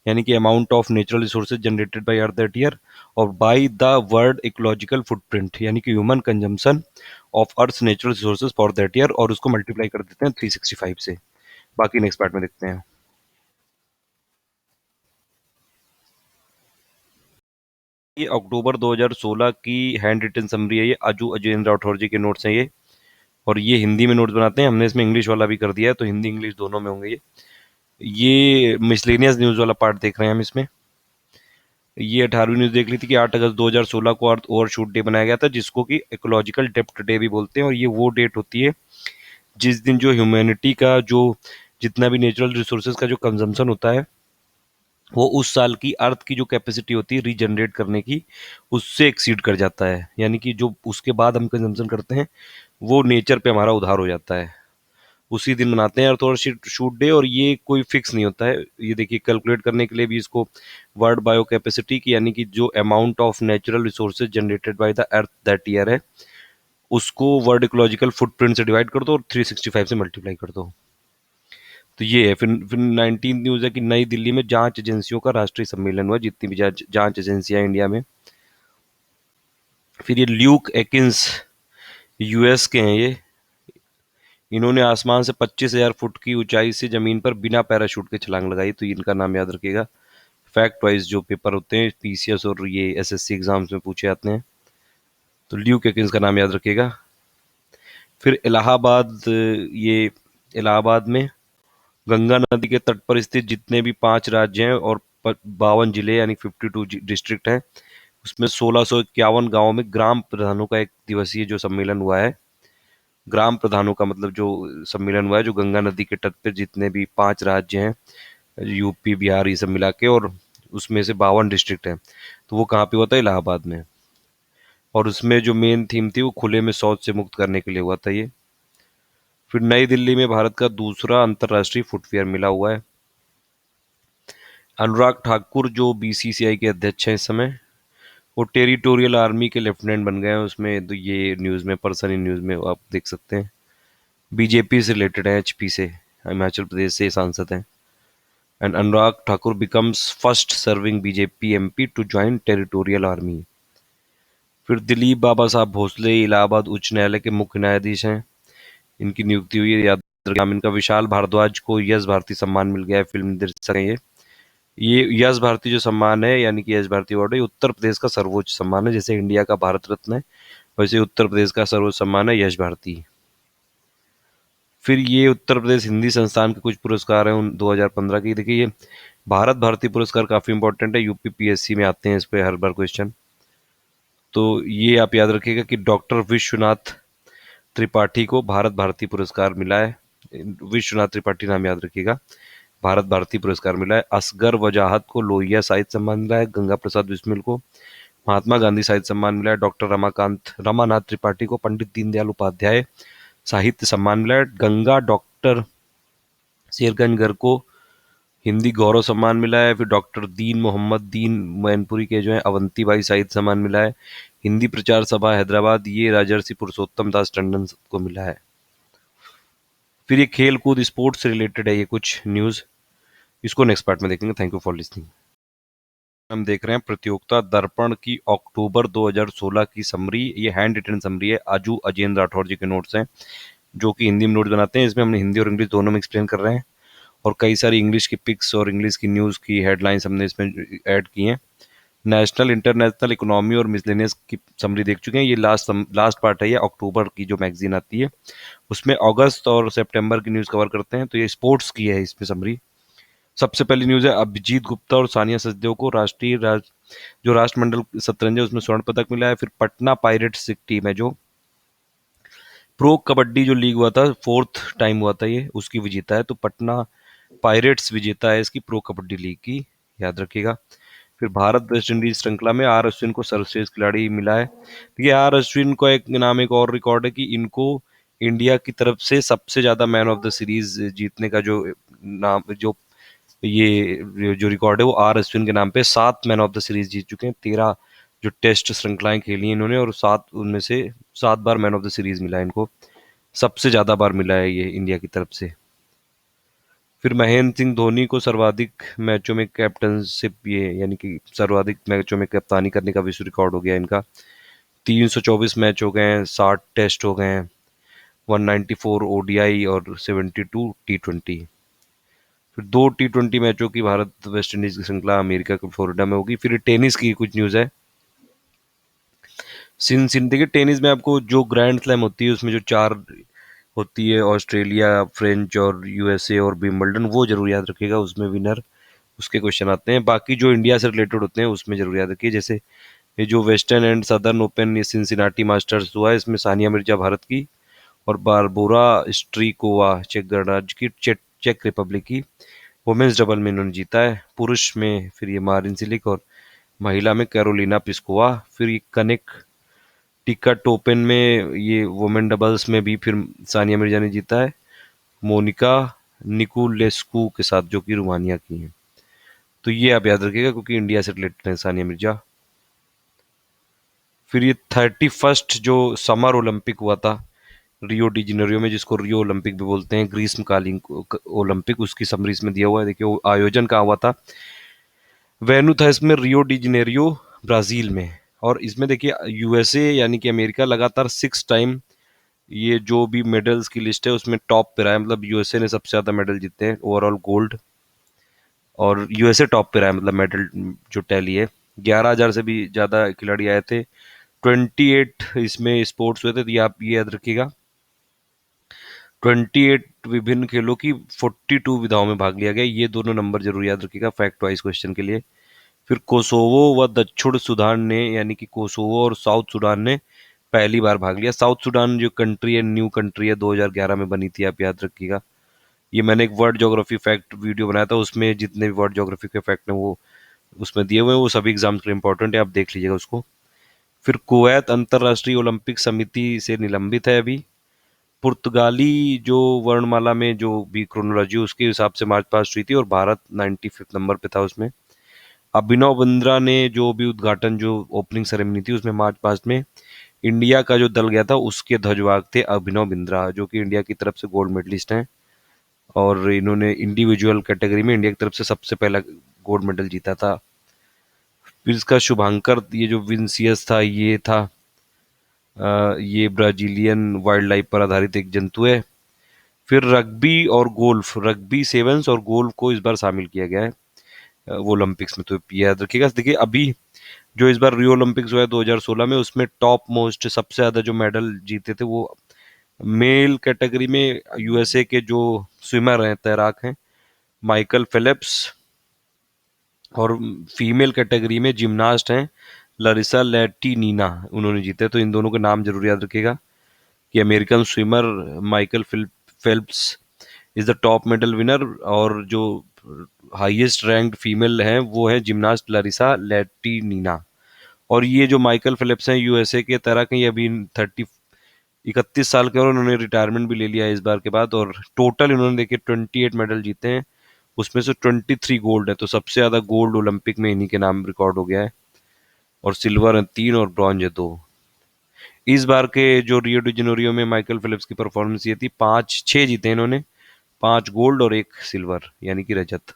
यानी कि amount of natural resources generated by earth that year, और by the world ecological footprint, यानी कि human consumption of earth natural resources for that year, और उसको मल्टीप्लाई कर देते हैं 365 से। बाकी नेक्स्ट पार्ट में देखते हैं। ये अक्टूबर 2016 की हैंड रिटन समरी है, ये अजू अजयेंद्र राठौर जी के नोट्स हैं ये। और ये हिंदी में नोट्स बनाते हैं, हमने इसमें इंग्लिश वाला भी कर दिया है, तो हिंदी इंग्लिश दोनों में होंगे ये मिसलेनियस न्यूज़ वाला पार्ट देख रहे हैं हम इसमें। ये 18वीं न्यूज़ देख ली थी कि 8 अगस्त 2016 को अर्थ ओवरशूट डे बनाया गया था, जिसको कि इकोलॉजिकल डेप्थ डे भी बोलते हैं। और ये वो डेट होती है जिस दिन जो ह्यूमैनिटी का जो जितना भी नेचुरल रिसोर्सेज का जो कंजम्पशन होता है, वो उस साल की अर्थ की जो कैपेसिटी होती है रीजनरेट करने की, उससे एक्सीड कर जाता है। यानी कि जो उसके बाद हम कंजम्पशन करते हैं, वो नेचर पे हमारा उधार हो जाता है। उसी दिन मनाते हैं अर्थ और शूट डे। और ये कोई फिक्स नहीं होता है, ये देखिए कैलकुलेट करने के लिए भी इसको वर्ल्ड बायो कैपेसिटी की, यानी कि जो amount of natural resources generated by the earth that year है, उसको वर्ल्ड इकोलॉजिकल फुटप्रिंट से डिवाइड कर दो और 365 से मल्टीप्लाई कर दो। तो ये है। फिर 19 न्यूज़ है कि नई दिल्ली में जांच एजेंसियों का राष्ट्रीय सम्मेलन हुआ, जितनी भी जांच एजेंसियां इंडिया में। फिर ये ल्यूक एकिंस, यूएस के हैं ये। इन्होंने आसमान से 25,000 फुट की ऊंचाई से जमीन पर बिना पैराशूट के छलांग लगाई, तो इनका नाम याद रखिएगा। फैक्ट वाइज जो पेपर होते हैं पीसीएस और ये एसएससी एग्जाम्स में पूछे जाते हैं, तो ल्यूक एकिंस का नाम याद रखिएगा। फिर इलाहाबाद, ये इलाहाबाद में गंगा नदी के तट पर स्थित जितने भी 5 राज्य हैं और 52 जिले यानी 52 डिस्ट्रिक्ट हैं, उसमें 1651 गांवों में ग्राम प्रधानों का एक दिवसीय जो सम्मेलन हुआ है। ग्राम प्रधानों का मतलब जो सम्मेलन हुआ है, जो गंगा नदी के तट पर जितने भी 5 राज्य हैं, यूपी बिहार ये सब मिला के, और उसमें से 52 डिस्ट्रिक्ट हैं, तो वो कहाँ पे हुआ था? इलाहाबाद में। और उसमें जो मेन थीम थी वो खुले में शौच से मुक्त करने के लिए हुआ था ये। फिर नई दिल्ली में भारत का दूसरा अंतर्राष्ट्रीय फुटवियर मिला हुआ है। अनुराग ठाकुर जो बीसीसीआई के अध्यक्ष हैं इस समय, वो टेरिटोरियल आर्मी के लेफ्टिनेंट बन गए हैं उसमें, तो ये न्यूज़ में, पर्सन इन न्यूज़ में आप देख सकते हैं। बीजेपी से रिलेटेड है, एचपी से, हिमाचल प्रदेश से सांसद हैं। And Anurag Thakur becomes first serving BJP MP to join territorial army. फिर दिलीप बाबा साहब भोसले इलाहाबाद उच्च न्यायालय के मुख्य न्यायाधीश हैं, इनकी नियुक्ति हुई है, याद रखिए। इनका विशाल भारद्वाज को यश भारती सम्मान मिल गया है, फिल्म निर्देशक हैं ये यश भारती जो सम्मान है, यानी कि यश भारती अवार्ड है, ये उत्तर प्रदेश का सर्वोच्च सम्मान है। जैसे इंडिया का भारत रत्न है, वैसे उत्तर प्रदेश का सर्वोच्च सम्मान है यश भारती। फिर ये उत्तर प्रदेश हिंदी संस्थान के कुछ पुरस्कार हैं उन 2015 की। देखिए ये भारत भारती पुरस्कार काफी इंपॉर्टेंट है, यूपी पीएससी में आते हैं इस पे हर बार क्वेश्चन। तो ये आप याद रखिएगा कि डॉक्टर विश्वनाथ त्रिपाठी को भारत भारती पुरस्कार मिला है। विश्वनाथ त्रिपाठी नाम याद रखिएगा, भारत भारती पुरस्कार मिला है। असगर वजाहत को लोहिया साहित्य सम्मान मिला है, गंगा प्रसाद बिस्मिल को महात्मा गांधी साहित्य सम्मान मिला है, डॉक्टर रमानाथ त्रिपाठी को पंडित दीनदयाल उपाध्याय साहित्य सम्मान मिला है, गंगा डॉक्टर शेरगंजगर को हिंदी गौरव सम्मान मिला है। फिर डॉक्टर दीन मोहम्मद दीन मैनपुरी के जो है अवंतीबाई साहित्य सम्मान मिला है। हिंदी प्रचार सभा हैदराबाद, ये राजर्षि पुरुषोत्तम दास टंडन को मिला है। फिर ये खेल कूद स्पोर्ट्स से रिलेटेड है ये कुछ न्यूज़, इसको नेक्स्ट पार्ट में देखेंगे। Thank you for listening. हम देख रहे हैं प्रतियोगिता दर्पण की अक्टूबर 2016 की समरी, ये हैंड रिटन समरी है, आजू अजेंद्र राठौर जी के नोट्स हैं, जो कि हिंदी में नोट्स बनाते हैं। इसमें हमने हिंदी और इंग्लिश दोनों में एक्सप्लेन कर रहे हैं, और कई सारी इंग्लिश की पिक्स और इंग्लिश की न्यूज़ की हेडलाइंस हमने इसमें ऐड की हैं। नेशनल इंटरनेशनल इकोनॉमी और मिसलेनियस की समरी देख चुके हैं। ये लास्ट पार्ट है, ये अक्टूबर की जो मैगजीन आती है उसमें अगस्त और सितंबर की न्यूज़ कवर करते हैं। तो ये स्पोर्ट्स की है इसमें समरी। सबसे पहली न्यूज़ है अभिजीत गुप्ता और सानिया सचदेव को जो राष्ट्रमंडल शतरंज है उसमें स्वर्ण पदक मिला है। फिर पटना पायरेट्स टीम है जो प्रो कबड्डी जो लीग हुआ था, फोर्थ टाइम हुआ था ये, उसकी विजेता है। तो पटना पायरेट्स विजेता है इसकी प्रो कबड्डी लीग की, याद रखिएगा। फिर भारत वेस्ट इंडीज श्रृंखला में आर अश्विन को सर्वश्रेष्ठ खिलाड़ी मिला है। तो ये आर अश्विन को एक नाम, एक और रिकॉर्ड है कि इनको इंडिया की तरफ से सबसे ज्यादा मैन ऑफ द सीरीज जीतने का जो नाम, ये जो रिकॉर्ड है वो आर अश्विन के नाम पे। 7 मैन ऑफ द सीरीज जीत चुके हैं, 13 जो टेस्ट श्रृंखलाएं खेली हैं इन्होंने, और 7 उनमें से 7 बार मैन ऑफ द सीरीज मिला है इनको। सबसे ज्यादा बार मिला है ये इंडिया की तरफ से। फिर महेंद्र सिंह धोनी को सर्वाधिक मैचों में कैप्टनशिप, ये यानी कि सर्वाधिक मैचों में कप्तानी करने का विश्व रिकॉर्ड हो गया इनका। 324 मैच हो गए हैं, 60 टेस्ट हो गए हैं, 194 ओडीआई और 72 टी20। फिर 2 टी20 मैचों की भारत वेस्ट इंडीज की श्रृंखला अमेरिका के फ्लोरिडा में होगी। फिर टेनिस की कुछ न्यूज है। सिन देखिए, टेनिस में आपको जो ग्रैंड स्लैम होती है उसमें जो 4 होती है, ऑस्ट्रेलिया, फ्रेंच और यूएसए और विंबलडन, वो जरूर याद रखिएगा, उसमें विनर उसके क्वेश्चन आते हैं। बाकी जो इंडिया से रिलेटेड होते हैं उसमें जरूर याद रखिए। जैसे ये जो वेस्टर्न एंड सदर्न ओपन, ये सिंसिनाटी मास्टर्स हुआ है, इसमें सानिया मिर्जा भारत की और बारबोरा स्ट्रीकोवा चेक गणराज्य की, चेक रिपब्लिक की वुमेन्स डबल में इन्होंने जीता है। पुरुष में फिर ये मारिन सिलिक, और महिला में कैरोलिना पिस्कोवा। फिर ये कनेक टिकट ओपन में ये वुमेन डबल्स में भी फिर सानिया मिर्जा ने जीता है, मोनिका निकुलेस्कू के साथ, जो कि रोमानिया की हैं। तो ये आप याद रखिएगा क्योंकि इंडिया से रिलेटेड है सानिया मिर्जा। फिर ये 31st जो समर ओलंपिक हुआ था रियो डी जेनेरियो में, जिसको रियो ओलंपिक भी बोलते हैं, ग्रीष्मकालीन ओलंपिक, उसकी समरी इसमें दिया हुआ है। देखिए वो आयोजन कहाँ हुआ था, वेन्यू था इसमें रियो डी जेनेरियो, ब्राजील में। और इसमें देखिए यूएसए यानी कि अमेरिका लगातार 6 टाइम ये जो भी मेडल्स की लिस्ट है उसमें टॉप पे रहा है। मतलब यूएसए ने सबसे ज्यादा मेडल जीते हैं, ओवरऑल गोल्ड, और यूएसए टॉप पे रहा है, मतलब मेडल जो टैली है। 11,000 से भी ज्यादा खिलाड़ी आए थे, 28 इसमें स्पोर्ट्स हुए थे। तो ये आप ये याद रखिएगा, 28 विभिन्न खेलों की 42 विधाओं में भाग लिया गया। ये दोनों नंबर जरूर याद रखिएगा फैक्ट वाइज क्वेश्चन के लिए। फिर कोसोवो व दक्षिण सूडान ने, यानी कि कोसोवो और साउथ सूडान ने पहली बार भाग लिया। साउथ सूडान जो कंट्री है, न्यू कंट्री है, 2011 में बनी थी, आप याद रखिएगा। ये मैंने एक वर्ल्ड ज्योग्राफी फैक्ट वीडियो बनाया था, उसमें जितने भी वर्ल्ड ज्योग्राफी के फैक्ट हैं वो उसमें दिए हुए हैं, वो सभी एग्जाम्स के लिए इंपॉर्टेंट है, आप देख लीजिएगा उसको। फिर कुवैत अंतरराष्ट्रीय ओलंपिक समिति से निलंबित है अभी। पुर्तगाली जो वर्णमाला में जो भी क्रोनोलॉजी उसके हिसाब से मार्च पास्ट हुई थी, और भारत 95 नंबर पे था उसमें। अभिनव बिंद्रा ने जो भी उद्घाटन, जो ओपनिंग सेरेमनी थी उसमें मार्च पास्ट में इंडिया का जो दल गया था उसके ध्वजवाहक थे अभिनव बिंद्रा, जो कि इंडिया की तरफ से गोल्ड मेडलिस्ट हैं। और इन्होंने इंडिविजुअल कैटेगरी में इंडिया की तरफ से सबसे पहला गोल्ड मेडल जीता था। फिर इसका शुभांकर ये जो विंसियस था, ये था ये ब्राजीलियन वाइल्ड लाइफ पर आधारित एक जंतु है। फिर रग्बी और गोल्फ, रग्बी सेवन्स और गोल्फ को इस बार शामिल किया गया है वो ओलंपिक्स में। तो ये याद रखिएगा। देखिए अभी जो इस बार रियो ओलंपिक्स हुआ है 2016 में, उसमें टॉप मोस्ट सबसे ज्यादा जो मेडल जीते थे वो मेल कैटेगरी में यूएसए के जो स्विमर हैं, तैराक हैं, माइकल फेलिप्स, और फीमेल कैटेगरी में जिम्नास्ट हैं लरिसा लैटिनिना, उन्होंने जीते। तो इन दोनों के नाम जरूर याद रखिएगा कि American swimmer Michael Phelps is the top medal winner, और जो हाईएस्ट रैंक्ड फीमेल हैं वो है जिम्नास्ट लरिसा लैटिनिना। और ये जो माइकल फिलिप्स हैं यूएसए के तैराक हैं, ये अभी 31 साल के, और उन्होंने रिटायरमेंट भी ले लिया है इस बार के बाद। और टोटल इन्होंने देखिए 28 मेडल जीते हैं, उसमें से 23 गोल्ड है। तो सबसे ज्यादा गोल्ड ओलंपिक में इन्हीं के नाम रिकॉर्ड हो गया है। और सिल्वर है 3 और ब्रॉन्ज है 2। इस बार के जो रियो डी जेनेरियो में माइकल फिलिप्स की परफॉर्मेंस ये थी, 5-6 जीते इन्होंने, 5 गोल्ड और 1 सिल्वर यानी कि रजत।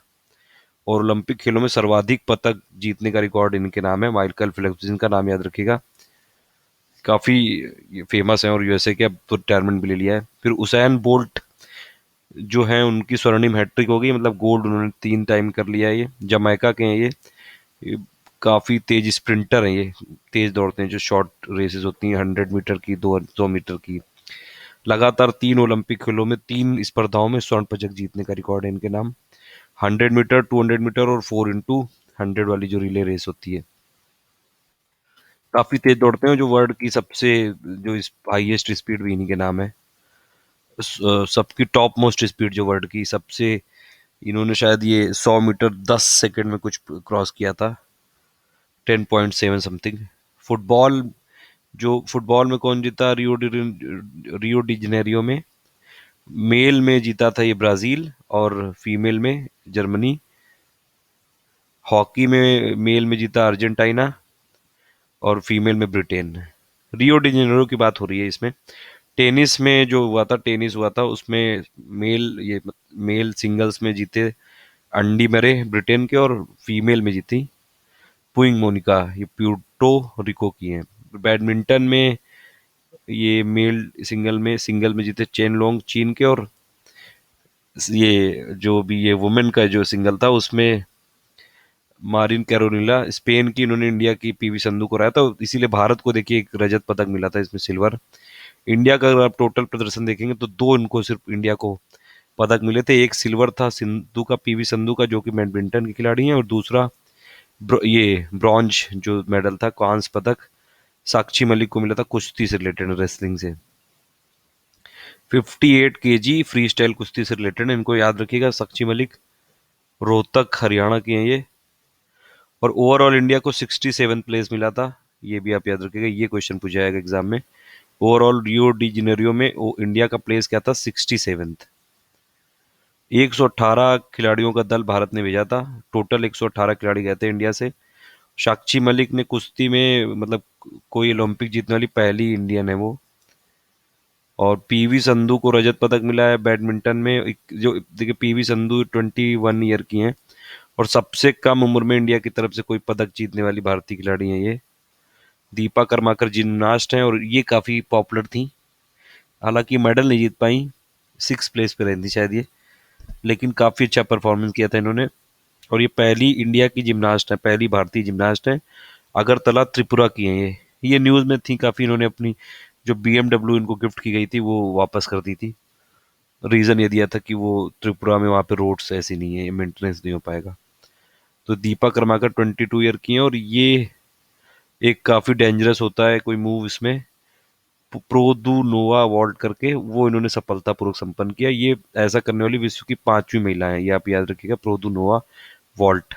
और ओलंपिक खेलों में सर्वाधिक पदक जीतने का रिकॉर्ड इनके नाम है, माइकल फिलिप्स, जिनका नाम याद रखिएगा। काफी फेमस है और यूएसए के, अब तो रिटायरमेंट भी ले लिया है। फिर उसैन बोल्ट जो है उनकी स्वर्णिम हैट्रिक हो गई, मतलब गोल्ड उन्होंने 3 टाइम कर लिया है। ये जमैका के हैं ये काफी तेज स्प्रिंटर हैं, ये तेज दौड़ते हैं, जो शॉर्ट रेसेस होती हैं 100 मीटर की, 200 मीटर की। लगातार 3 ओलंपिक खेलों में 3 स्पर्धाओं में स्वर्ण पदक जीतने का रिकॉर्ड है इनके नाम। 100 मीटर, 200 मीटर और 4x100 वाली जो रिले रेस होती है। काफी तेज दौड़ते हैं, जो वर्ल्ड की सबसे जो हाईएस्ट स्पीड भी इन्हीं के नाम है। सबकी टॉप मोस्ट स्पीड जो वर्ल्ड की सबसे, इन्होंने शायद ये 100 मीटर 10 सेकंड में कुछ क्रॉस किया था, 10.7 समथिंग। फुटबॉल, जो फुटबॉल में कौन जीता, रियो डी जनेरियो में। मेल में जीता था ये ब्राजील और फीमेल में जर्मनी। हॉकी में मेल में जीता अर्जेंटीना और फीमेल में ब्रिटेन। रियो डी जेनेरो की बात हो रही है इसमें। टेनिस में जो हुआ था, टेनिस हुआ था उसमें मेल सिंगल्स में जीते अंडी मरे ब्रिटेन के, और फीमेल में जीती पुइंग मोनिका, ये प्यूर्टो रिको की हैं। बैडमिंटन में ये सिंगल में जीते चेन लोंग चीन के, और ये जो भी ये वुमेन का जो सिंगल था उसमें मारिन कैरोलिना स्पेन की, इन्होंने इंडिया की पीवी संधू को हराया था, इसीलिए भारत को देखिए एक रजत पदक मिला था इसमें, सिल्वर। इंडिया का अगर आप टोटल प्रदर्शन देखेंगे तो दो इनको सिर्फ इंडिया को पदक मिले थे। एक सिल्वर था सिंधु का, पीवी संधू का, जो कि बैडमिंटन की खिलाड़ी हैं, और दूसरा ये ब्रॉन्ज जो मेडल था, कांस्य पदक, साक्षी मलिक को मिला था कुश्ती से रिलेटेड, रेसलिंग से। 58 kg फ्री स्टाइल कुश्ती से रिलेटेड है, इनको याद रखिएगा। साक्षी मलिक रोहतक हरियाणा की हैं ये। और ओवरऑल इंडिया को 67 प्लेस मिला था, ये भी आप याद रखिएगा, ये क्वेश्चन पूछा जाएगा एग्जाम में। ओवरऑल रियो डी जेनेरियो में इंडिया का प्लेस क्या था, 67th। 118 खिलाड़ियों का दल भारत ने भेजा था, टोटल 118 खिलाड़ी गए थे इंडिया से। साक्षी मलिक ने कुश्ती में मतलब कोई ओलंपिक जीतने वाली पहली इंडियन है वो। और पीवी संधू को रजत पदक मिला है बैडमिंटन में। जो देखिए पीवी संधू 21 ईयर की हैं, और सबसे कम उम्र में इंडिया की तरफ से कोई पदक जीतने वाली भारतीय खिलाड़ी हैं ये। दीपा कर्माकर जिम्नास्ट हैं, और ये काफ़ी पॉपुलर थी, हालांकि मेडल नहीं जीत पाई, 6 प्लेस पे रही थी शायद ये, लेकिन काफ़ी अच्छा परफॉर्मेंस किया था इन्होंने। और ये पहली इंडिया की जिम्नास्ट है, पहली भारतीय जिम्नास्ट है। अगरतला त्रिपुरा की हैं ये न्यूज़ में थी काफ़ी। इन्होंने अपनी जो BMW इनको गिफ्ट की गई थी वो वापस कर दी थी। रीज़न ये दिया था कि वो त्रिपुरा में वहाँ पे रोड्स ऐसी नहीं है, मेंटेनेंस नहीं हो पाएगा। तो दीपा कर्माकर 22 ईयर की हैं, और ये एक काफ़ी डेंजरस होता है कोई मूव इसमें, प्रोदू नोवा वॉल्ट करके, वो इन्होंने सफलतापूर्वक संपन्न किया। ये ऐसा करने वाली विश्व की 5वीं महिला है, ये आप याद रखिएगा, प्रोदू नोवा वॉल्ट।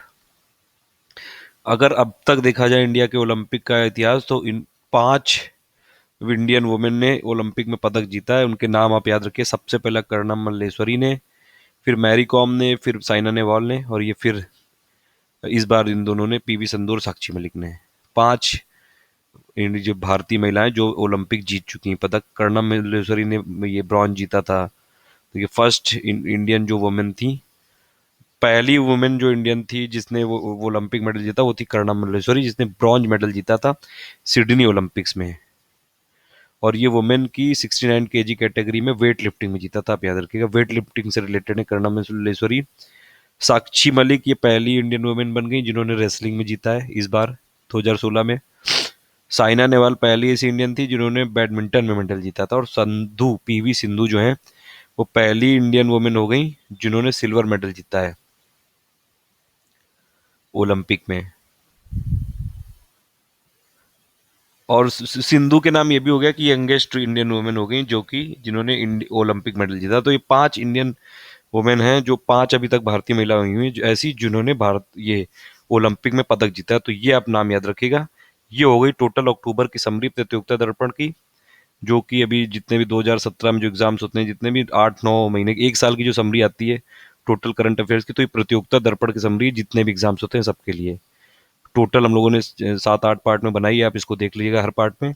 अगर अब तक देखा जाए इंडिया के ओलंपिक का इतिहास, तो इन 5 इंडियन वुमेन ने ओलंपिक में पदक जीता है। उनके नाम आप याद रखिए, सबसे पहला कर्णम मल्लेश्वरी ने, फिर मैरी कॉम ने, फिर साइना नेहवाल ने, और ये फिर इस बार इन दोनों ने, पीवी संधू और साक्षी मलिक ने। 5 जो भारतीय महिलाएं जो ओलंपिक जीत चुकी हैं पदक। कर्णम मल्लेश्वरी ने ये ब्रॉन्ज जीता था, तो ये फर्स्ट इंडियन जो वुमेन थी, पहली वुमेन जो इंडियन थी जिसने वो ओलंपिक मेडल जीता, वो थी कर्णम मल्लेश्वरी, जिसने ब्रॉन्ज मेडल जीता था सिडनी ओलंपिक्स में। और ये वुमेन की 69 kg कैटेगरी में वेट लिफ्टिंग में जीता था, आप याद रखिएगा, वेट लिफ्टिंग से रिलेटेड है कर्णम मल्लेश्वरी। साक्षी मलिक ये पहली इंडियन वुमेन बन गई जिन्होंने रेसलिंग में जीता है इस बार 2016 में। साइना नेहवाल पहली ऐसी इंडियन थी जिन्होंने बैडमिंटन में मेडल जीता था। और संधू, पीवी सिंधु जो है, वो पहली इंडियन वुमेन हो गई जिन्होंने सिल्वर मेडल जीता है ओलंपिक में। और सिंधु के नाम ये भी हो गया कि यंगेस्ट इंडियन वुमेन हो गई जो कि जिन्होंने ओलंपिक मेडल जीता। तो ये 5 इंडियन वुमेन हैं, जो 5 अभी तक भारतीय महिला हुई हुई ऐसी जिन्होंने भारत ये ओलंपिक में पदक जीता। तो ये आप नाम याद रखिएगा। ये हो गई टोटल अक्टूबर की समरी प्रतियोगिता दर्पण की, जो कि अभी जितने भी 2017 में जो एग्जाम्स होते हैं, जितने भी 8-9 महीने, एक साल की जो समरी आती है टोटल करंट अफेयर्स की, तो ये प्रतियोगिता दर्पण की समरी जितने भी एग्जाम्स होते हैं सबके लिए। टोटल हम लोगों ने 7-8 पार्ट में बनाई है, आप इसको देख लीजिएगा हर पार्ट में।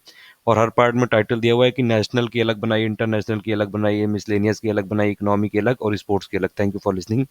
और हर पार्ट में टाइटल दिया हुआ है कि नेशनल की अलग बनाई, इंटरनेशनल की अलग बनाई है, मिसलेनियस की अलग बनाई, इकोनॉमी की अलग, और स्पोर्ट्स की अलग। Thank you for listening.